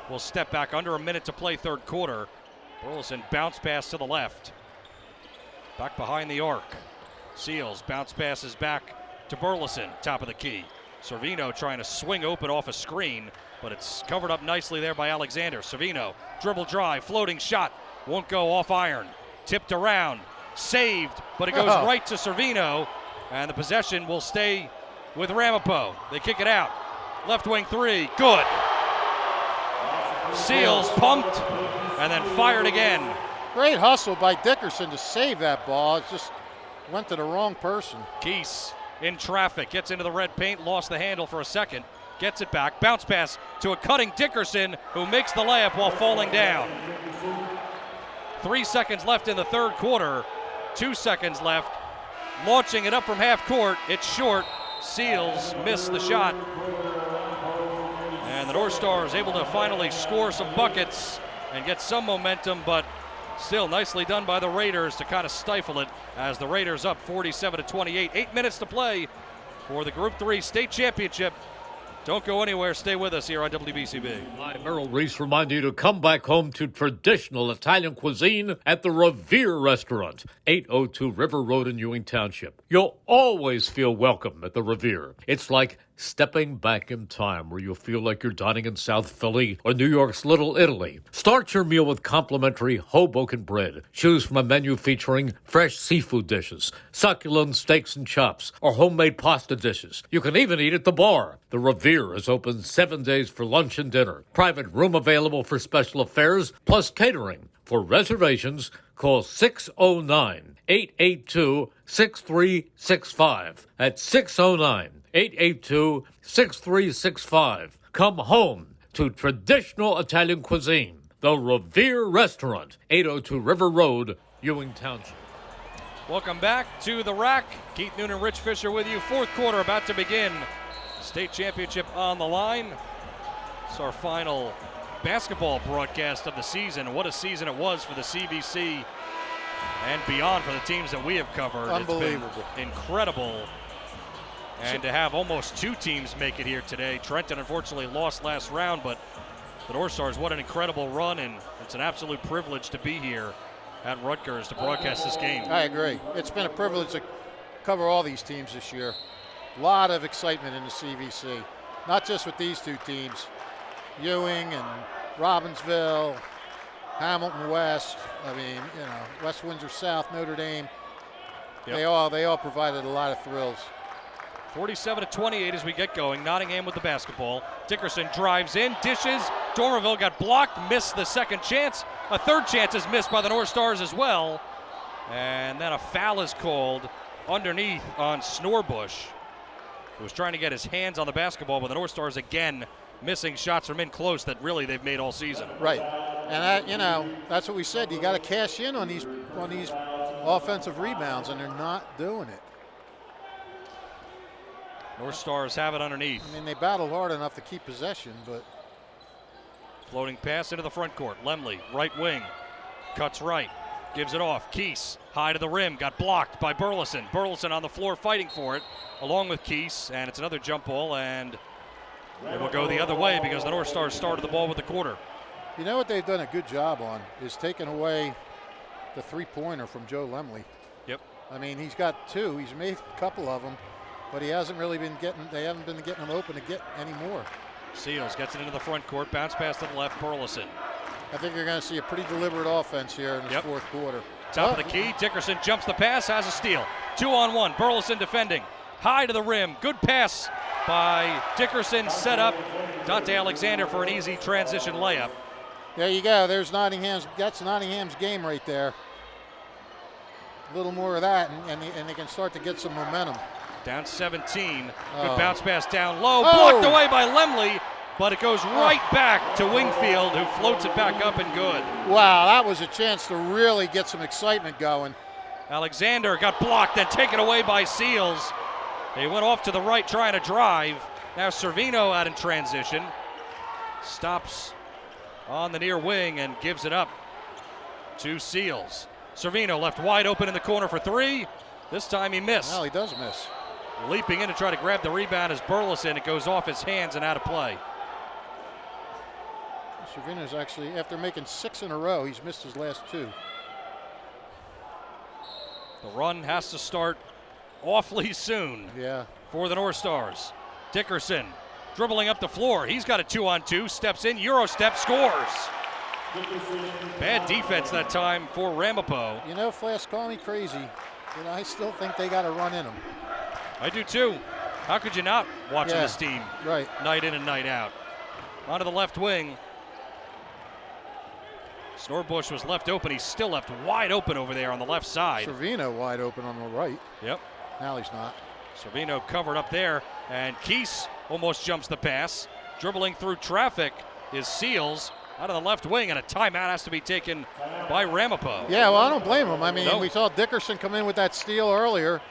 will step back. Under a minute to play, third quarter. Burleson bounce pass to the left. Back behind the arc. Seals bounce passes back to Burleson, top of the key. Servino trying to swing open off a screen, but it's covered up nicely there by Alexander. Servino, dribble drive, floating shot, won't go, off iron. Tipped around, saved, but it goes right to Servino, and the possession will stay with Ramapo. They kick it out. Left wing three, good. Seals pumped and then fired again. Great hustle by Dickerson to save that ball. It just went to the wrong person. Keese in traffic, gets into the red paint, lost the handle for a second, gets it back, bounce pass to a cutting Dickerson, who makes the layup while falling down. 3 seconds left in the third quarter, 2 seconds left. Launching it up from half court, it's short. Seals miss the shot. And the Northstars able to finally score some buckets and get some momentum, but still nicely done by the Raiders to kind of stifle it as the Raiders up 47-28. 8 minutes to play for the Group 3 state championship. Don't go anywhere. Stay with us here on WBCB. Hi, Merrill Reese reminding you to come back home to traditional Italian cuisine at the Revere Restaurant, 802 River Road in Ewing Township. You'll always feel welcome at the Revere. It's like stepping back in time where you'll feel like you're dining in South Philly or New York's Little Italy. Start your meal with complimentary Hoboken bread. Choose from a menu featuring fresh seafood dishes, succulent steaks and chops, or homemade pasta dishes. You can even eat at the bar. The Revere is open 7 days for lunch and dinner. Private room available for special affairs, plus catering. For reservations, call 609-882-6365. That's 609-882-6365. Come home to traditional Italian cuisine. The Revere Restaurant, 802 River Road, Ewing Township. Welcome back to the Rack. Keith Noonan, Rich Fisher with you. Fourth quarter about to begin. State championship on the line. It's our final basketball broadcast of the season. What a season it was for the CVC and beyond for the teams that we have covered. Unbelievable. It's been incredible. And to have almost two teams make it here today. Trenton unfortunately lost last round, but the Northstars, what an incredible run, and it's an absolute privilege to be here at Rutgers to broadcast this game. I agree. It's been a privilege to cover all these teams this year. A lot of excitement in the CVC. not just with these two teams, Ewing and Robbinsville, Hamilton West, I mean, West Windsor South, Notre Dame, they all provided a lot of thrills. 47-28 as we get going. Nottingham with the basketball. Dickerson drives in, dishes. Dormerville got blocked, missed the second chance. A third chance is missed by the Northstars as well. And then a foul is called underneath on Snorbush, who was trying to get his hands on the basketball, but the Northstars again missing shots from in close that really they've made all season. Right, and that's what we said. You got to cash in on these offensive rebounds, and they're not doing it. Northstars have it underneath. I mean, they battled hard enough to keep possession, but floating pass into the front court. Lemley, right wing, cuts right, gives it off. Keese, high to the rim, got blocked by Burleson. Burleson on the floor fighting for it, along with Keese, and it's another jump ball, and it will go the other way because the Northstars started the ball with the quarter. You know what they've done a good job on is taking away the three-pointer from Joe Lemley. Yep. I mean, he's got two. He's made a couple of them, but he hasn't really been getting. They haven't been getting him open to get any more. Seals gets it into the front court, bounce pass to the left, Burleson. I think you're going to see a pretty deliberate offense here in this fourth quarter. Top of the key, Dickerson jumps the pass, has a steal. 2-on-1, Burleson defending. High to the rim, good pass by Dickerson, set up Dante Alexander for an easy transition layup. There you go, there's that's Nottingham's game right there. A little more of that, and they can start to get some momentum. Down 17, good bounce pass down low, blocked away by Lemley, but it goes right back to Wingfield, who floats it back up and good. Wow, that was a chance to really get some excitement going. Alexander got blocked, then taken away by Seals. He went off to the right trying to drive. Now Servino out in transition. Stops on the near wing and gives it up to Seals. Servino left wide open in the corner for three. This time he missed. Well, he does miss. Leaping in to try to grab the rebound is Burleson. It goes off his hands and out of play. Servino's actually, after making 6 in a row, he's missed his last 2. The run has to start awfully soon for the Northstars. Dickerson dribbling up the floor. He's got a 2-on-2, steps in, Euro step, scores. Bad defense that time for Ramapo. You know, Flash, call me crazy, but I still think they got a run in them. I do too. How could you not watching this team right, night in and night out? Onto the left wing. Snorbush was left open. He's still left wide open over there on the left side. Servino wide open on the right. Yep. Now he's not. Servino covered up there, and Keese almost jumps the pass. Dribbling through traffic is Seals out of the left wing, and a timeout has to be taken by Ramapo. Yeah, well, I don't blame him. I mean, we saw Dickerson come in with that steal earlier,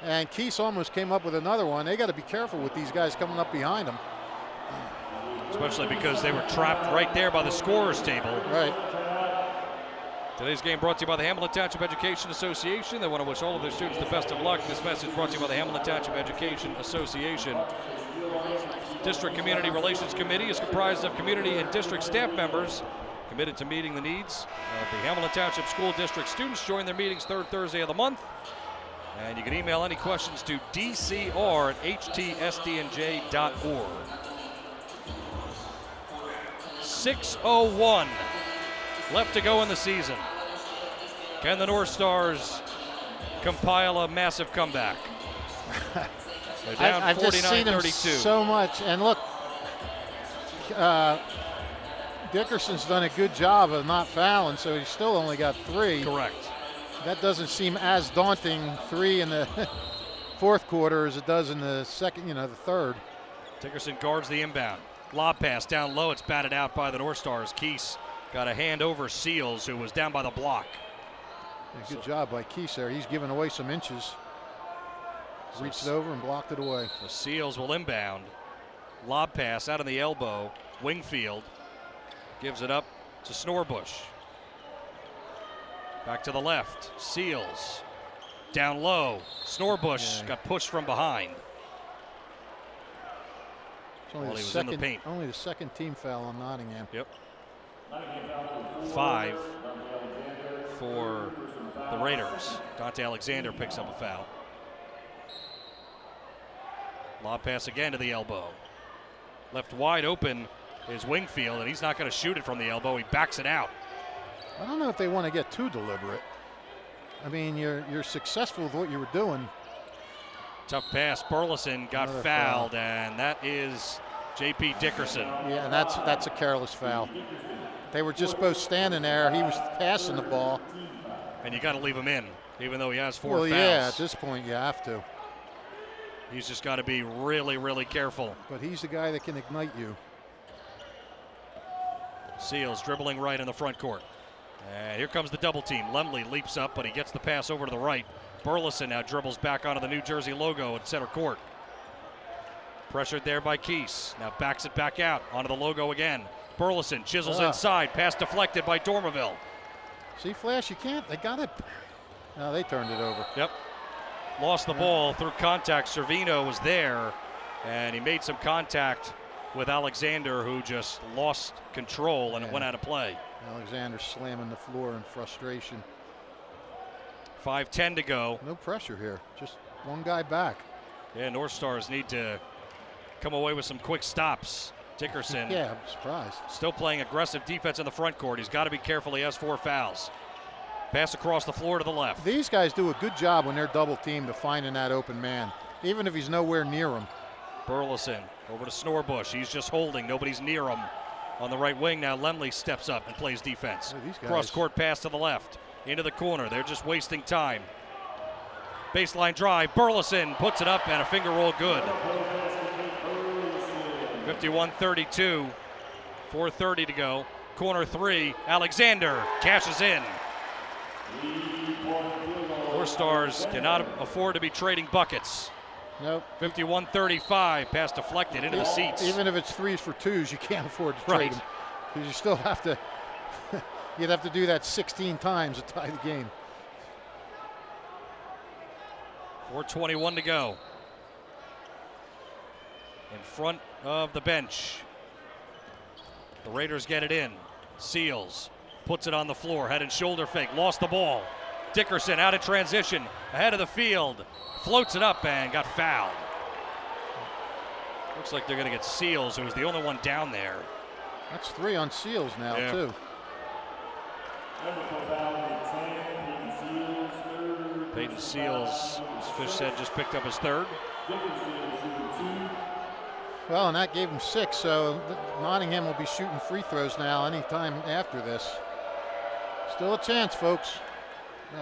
and Keese almost came up with another one. They got to be careful with these guys coming up behind them. Especially because they were trapped right there by the scorer's table. Right. Today's game brought to you by the Hamilton Township Education Association. They want to wish all of their students the best of luck. This message brought to you by the Hamilton Township Education Association. District Community Relations Committee is comprised of community and district staff members committed to meeting the needs of the Hamilton Township School District. Students join their meetings third Thursday of the month. And you can email any questions to dcr@htsdnj.org. 6:01 left to go in the season. Can the Northstars compile a massive comeback? They're down 49-32. I've just seen him so much. And look, Dickerson's done a good job of not fouling, so he's still only got 3. Correct. That doesn't seem as daunting, 3 in the fourth quarter as it does in the second, the third. Dickerson guards the inbound. Lob pass down low. It's batted out by the Northstars. Keese got a hand over Seals, who was down by the block. Yeah, good job by Keese there. He's given away some inches. Reached it over and blocked it away. The Seals will inbound. Lob pass out on the elbow. Wingfield gives it up to Snorbush. Back to the left. Seals down low. Snorbush got pushed from behind. It's only, he was in the paint. Only the second team foul on Nottingham. Yep. 5 for the Raiders. Dante Alexander picks up a foul. Lob pass again to the elbow. Left wide open is Wingfield, and he's not going to shoot it from the elbow. He backs it out. I don't know if they want to get too deliberate. I mean, you're successful with what you were doing. Tough pass. Burleson got Another fouled, foul. and that is J.P. Dickerson. Yeah, and that's a careless foul. They were just both standing there. He was passing the ball. And you got to leave him in, even though he has 4 Well, fouls. yeah, at this point you have to. He's just got to be really, really careful. But he's the guy that can ignite you. Seals dribbling right in the front court. And here comes the double team. Lemley leaps up, but he gets the pass over to the right. Burleson now dribbles back onto the New Jersey logo at center court. Pressured there by Keese. Now backs it back out onto the logo again. Burleson chisels inside. Pass deflected by Dormerville. See, Flash, you can't. They got it. No, they turned it over. Yep. Lost the ball through contact. Servino was there, and he made some contact with Alexander, who just lost control, and it went out of play. Alexander slamming the floor in frustration. 5:10 to go. No pressure here. Just one guy back. Yeah, Northstars need to come away with some quick stops. Dickerson. Yeah, I'm surprised. Still playing aggressive defense in the front court. He's got to be careful. He has 4 fouls. Pass across the floor to the left. These guys do a good job when they're double teamed of finding that open man, even if he's nowhere near him. Burleson over to Snorbush. He's just holding. Nobody's near him. On the right wing now, Lemley steps up and plays defense. These guys. Cross-court pass to the left. Into the corner. They're just wasting time. Baseline drive. Burleson puts it up and a finger roll good. 51-32. 4:30 to go. Corner 3. Alexander cashes in. Northstars cannot afford to be trading buckets. Nope. 51-35. Pass deflected into the seats. Even if it's 3s for 2s, you can't afford to trade them. Because you still have to, you'd have to do that 16 times to tie the game. 4:21 to go. In front of the bench. The Raiders get it in. Seals puts it on the floor. Head and shoulder fake. Lost the ball. Dickerson out of transition. Ahead of the field. Floats it up and got fouled. Looks like they're going to get Seals, who was the only one down there. That's 3 on Seals now, too. Peyton Seals, as Fish said, just picked up his 3rd. Well, and that gave him 6, so Nottingham will be shooting free throws now anytime after this. Still a chance, folks.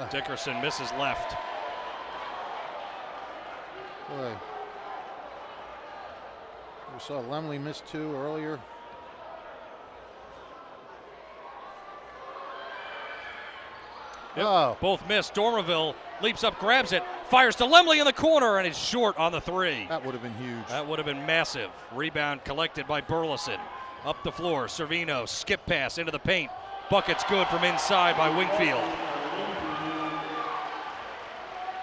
Dickerson misses left. Boy. We saw Lemley miss 2 earlier. Yep, both missed. Dormerville leaps up, grabs it, fires to Lemley in the corner, and it's short on the 3. That would have been huge. That would have been massive. Rebound collected by Burleson. Up the floor, Servino, skip pass into the paint. Bucket's good from inside by Wingfield.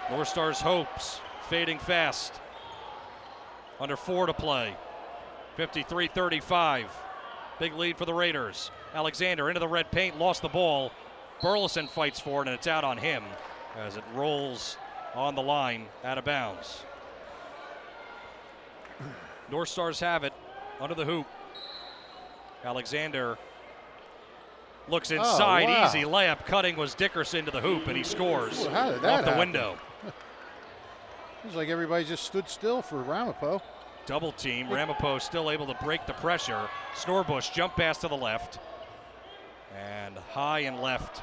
Northstars' hopes fading fast. Under 4 to play. 53-35. Big lead for the Raiders. Alexander into the red paint, lost the ball. Burleson fights for it, and it's out on him as it rolls on the line out of bounds. Northstars have it under the hoop. Alexander looks inside, easy layup. Cutting was Dickerson to the hoop, and he scores How did that off the happen? window. It was like everybody just stood still for Ramapo. Double team. Ramapo still able to break the pressure. Snorbush jump pass to the left. And high and left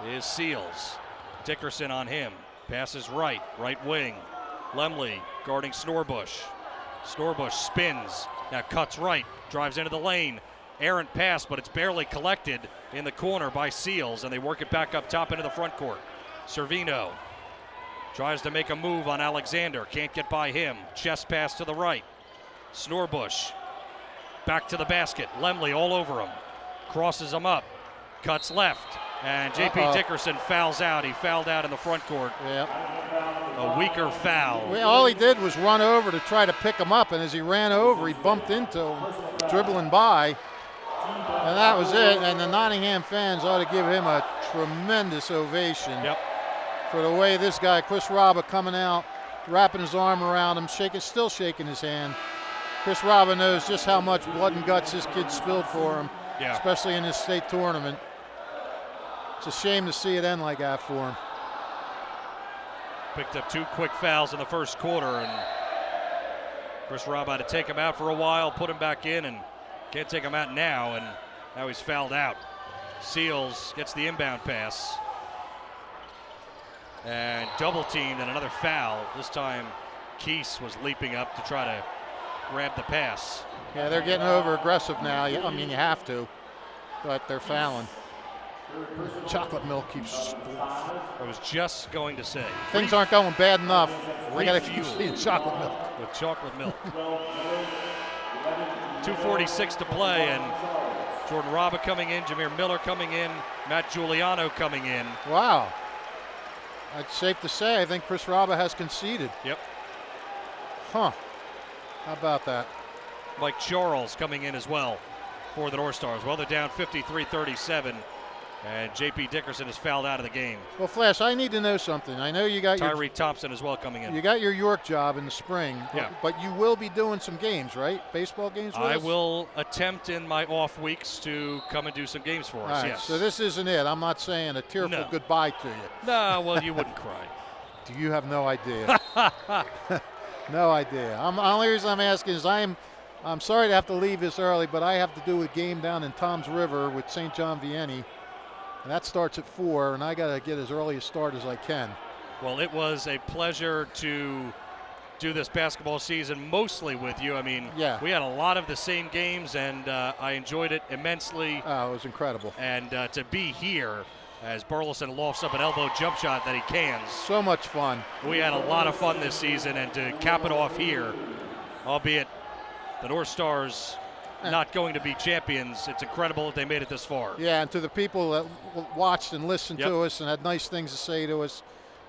is Seals. Dickerson on him. Passes right wing. Lemley guarding Snorbush. Snorbush spins. Now cuts right. Drives into the lane. Errant pass, but it's barely collected in the corner by Seals, and they work it back up top into the front court. Servino tries to make a move on Alexander. Can't get by him. Chest pass to the right. Snorbush back to the basket. Lemley all over him. Crosses him up. Cuts left. And J.P. Dickerson fouls out. He fouled out in the front court. Yep. A weaker foul. Well, all he did was run over to try to pick him up, and as he ran over, he bumped into him, dribbling by. And that was it. And the Nottingham fans ought to give him a tremendous ovation for the way this guy, Chris Raba, coming out, wrapping his arm around him, still shaking his hand. Chris Raba knows just how much blood and guts this kid spilled for him, especially in this state tournament. It's a shame to see it end like that for him. Picked up 2 quick fouls in the first quarter, and Chris Raba had to take him out for a while, put him back in, and can't take him out now, and now he's fouled out. Seals gets the inbound pass. And double teamed and another foul. This time Keese was leaping up to try to grab the pass. Yeah, they're getting over aggressive now. I mean, you have to, but they're fouling. Chocolate milk keeps. I was just going to say. Things aren't going bad enough. I gotta keep seeing chocolate milk. With chocolate milk. 2:46 to play, and Jordan Raba coming in, Jameer Miller coming in, Matt Giuliano coming in. Wow. It's safe to say I think Chris Raba has conceded. Yep. Huh. How about that? Mike Charles coming in as well for the Northstars. Well, they're down 53-37, and J.P. Dickerson is fouled out of the game. Well, Flash, I need to know something. I know you got Tyree Thompson as well coming in. You got your York job in the spring, but you will be doing some games, right? Baseball games with us? I will attempt in my off weeks to come and do some games for us, yes. So this isn't it. I'm not saying a tearful goodbye to you. No, well, you wouldn't cry. Do you have no idea? No idea. The only reason I'm asking is I'm sorry to have to leave this early, but I have to do a game down in Toms River with St. John Vianney. And that starts at 4, and I got to get as early a start as I can. Well, it was a pleasure to do this basketball season mostly with you. I mean, we had a lot of the same games, and I enjoyed it immensely. Oh, it was incredible. And to be here as Burleson lofts up an elbow jump shot that he cans. So much fun. We had a lot of fun this season, and to cap it off here, albeit the Northstars not going to be champions, it's incredible that they made it this far. Yeah, and to the people that watched and listened to us and had nice things to say to us,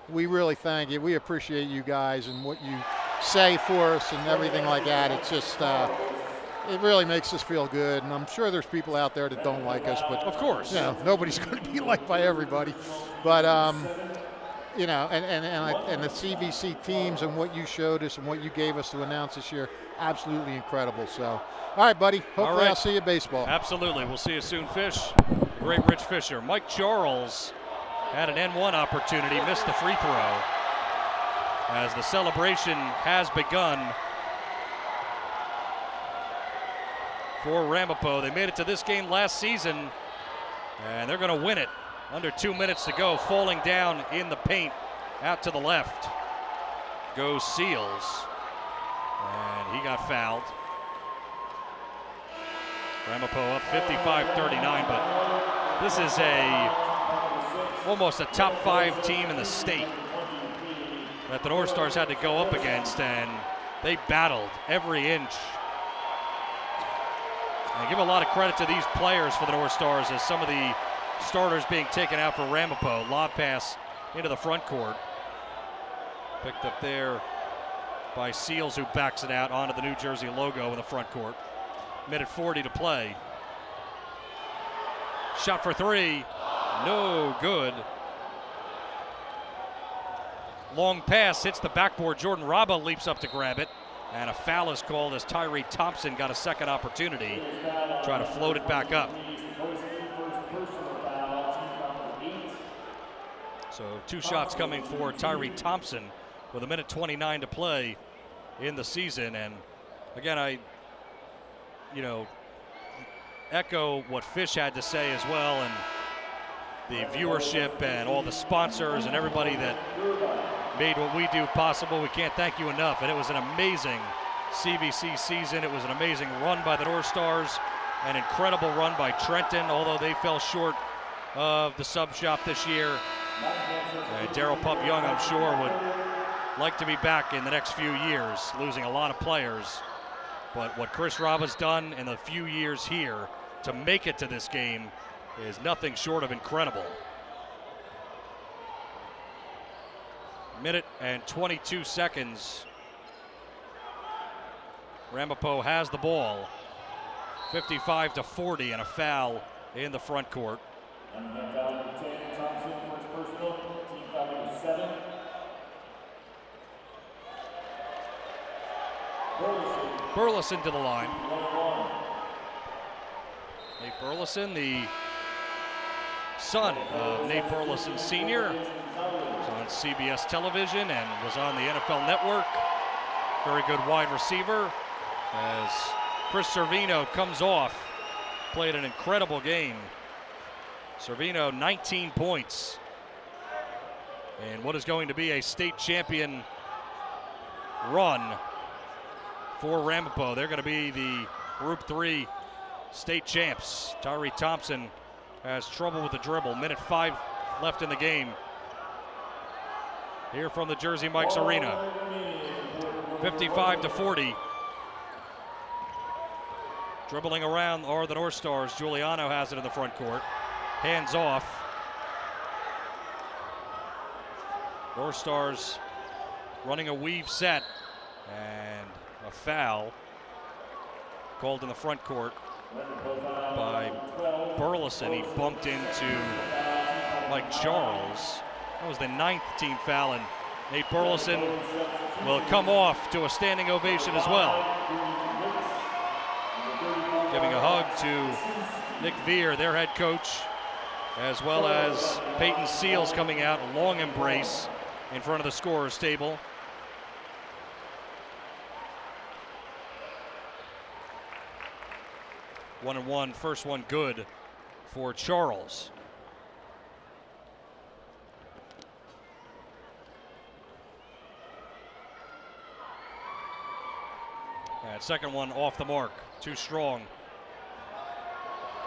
we really thank you. We appreciate you guys and what you say for us and everything like that. It's just, it really makes us feel good. And I'm sure there's people out there that don't like us, but of course, you know, nobody's going to be liked by everybody. But you know, and the CVC teams and what you showed us and what you gave us to announce this year, absolutely incredible. So, all right, buddy. Hopefully I'll see you at baseball. Absolutely. We'll see you soon, Fish. Great Rich Fisher. Mike Charles had an N1 opportunity, missed the free throw. As the celebration has begun for Ramapo. They made it to this game last season, and they're going to win it. Under 2 minutes to go, falling down in the paint out to the left goes Seals, and he got fouled. Ramapo up 55-39, but this is almost a top 5 team in the state that the Northstars had to go up against, and they battled every inch. I give a lot of credit to these players for the Northstars as some of the starters being taken out for Ramapo. Lob pass into the front court. Picked up there by Seals, who backs it out onto the New Jersey logo in the front court. Minute 40 to play. Shot for 3. No good. Long pass hits the backboard. Jordan Raba leaps up to grab it. And a foul is called as Tyree Thompson got a second opportunity. Try to float it back up. So 2 shots coming for Tyree Thompson with a minute 29 to play in the season. And again, I echo what Fish had to say as well, and the viewership and all the sponsors and everybody that made what we do possible. We can't thank you enough. And it was an amazing CVC season. It was an amazing run by the Northstars, an incredible run by Trenton, although they fell short of the sub shop this year. Darryl Pup Young, I'm sure, would like to be back in the next few years, losing a lot of players. But what Chris Raba's done in the few years here to make it to this game is nothing short of incredible. Minute and 22 seconds. Ramapo has the ball. 55-40 and a foul in the front court. Burleson to the line. Nate Burleson, the son of Nate Burleson Sr., was on CBS television and was on the NFL Network. Very good wide receiver. As Chris Servino comes off, played an incredible game. Servino, 19 points. And what is going to be a state champion run for Ramapo. They're going to be the Group 3 state champs. Tyree Thompson has trouble with the dribble. Minute 5 left in the game. Here from the Jersey Mike's Arena. 55-40. Dribbling around are the Northstars. Giuliano has it in the front court. Hands off. Northstars running a weave set. And a foul called in the front court by Burleson. He bumped into Mike Charles. That was the 9th team foul, and Nate Burleson will come off to a standing ovation as well. Giving a hug to Nick Veer, their head coach, as well as Peyton Seals coming out, a long embrace in front of the scorer's table. One and one, first one good for Charles. And second one off the mark, too strong.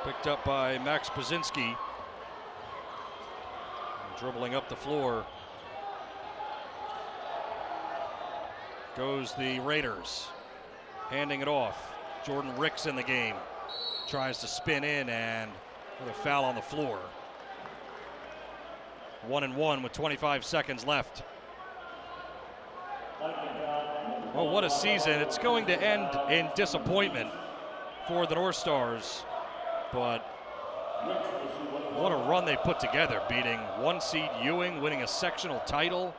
Picked up by Max Pazinski. Dribbling up the floor goes the Raiders. Handing it off. Jordan Ricks in the game. Tries to spin in and with a foul on the floor. 1 and 1 with 25 seconds left. Well, what a season. It's going to end in disappointment for the Northstars, but what a run they put together, beating 1 seed Ewing, winning a sectional title.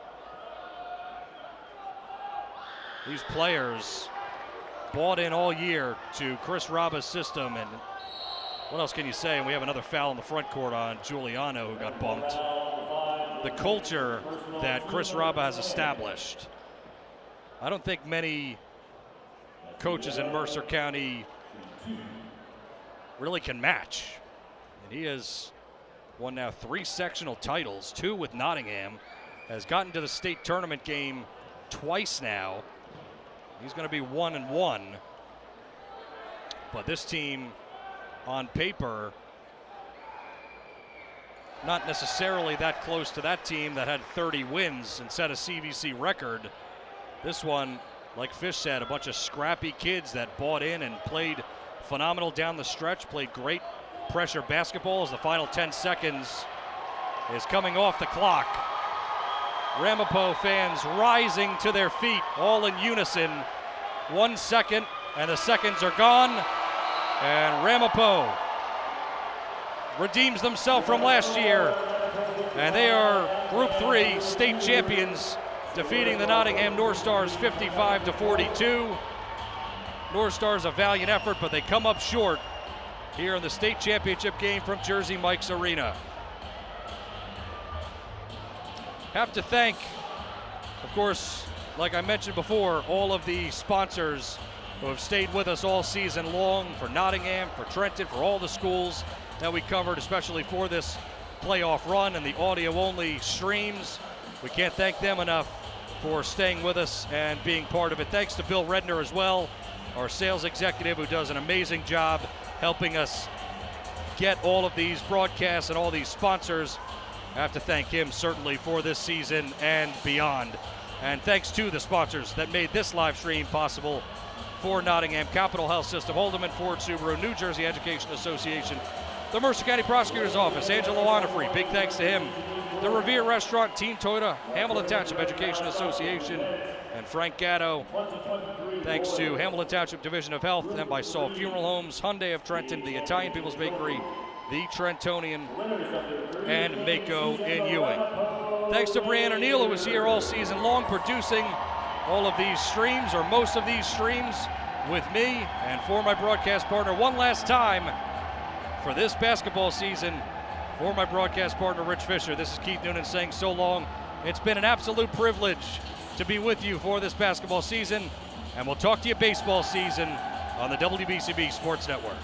These players bought in all year to Chris Raba's system, and what else can you say? And we have another foul in the front court on Giuliano, who got bumped. The culture that Chris Raba has established, I don't think many coaches in Mercer County really can match. And he has won now 3 sectional titles, 2 with Nottingham, has gotten to the state tournament game twice now. He's going to be 1 and 1. But this team, on paper, not necessarily that close to that team that had 30 wins and set a CVC record. This one, like Fish said, a bunch of scrappy kids that bought in and played phenomenal down the stretch, played great pressure basketball as the final 10 seconds is coming off the clock. Ramapo fans rising to their feet, all in unison. 1 second, and the seconds are gone. And Ramapo redeems themselves from last year, and they are Group 3 state champions, defeating the Nottingham Northstars 55-42. Northstars a valiant effort, but they come up short here in the state championship game from Jersey Mike's Arena. Have to thank, of course, like I mentioned before, all of the sponsors who have stayed with us all season long, for Nottingham, for Trenton, for all the schools that we covered, especially for this playoff run and the audio-only streams. We can't thank them enough for staying with us and being part of it. Thanks to Bill Redner as well, our sales executive, who does an amazing job helping us get all of these broadcasts and all these sponsors. I have to thank him certainly for this season and beyond. And thanks to the sponsors that made this live stream possible for Nottingham: Capital Health System, Holdeman Ford Subaru, New Jersey Education Association, the Mercer County Prosecutor's Office, Angelo Onifrey, big thanks to him, the Revere Restaurant, Team Toyota, Hamilton Township Education Association, and Frank Gatto. Thanks to Hamilton Township Division of Health, and by Saul Funeral Homes, Hyundai of Trenton, the Italian People's Bakery, the Trentonian, and Mako in Ewing. Thanks to Brianna Neal, who was here all season long producing all of these streams, or most of these streams. with me and for my broadcast partner one last time for this basketball season. For my broadcast partner, Rich Fisher, this is Keith Noonan saying so long. It's been an absolute privilege to be with you for this basketball season, and we'll talk to you baseball season on the WBCB Sports Network.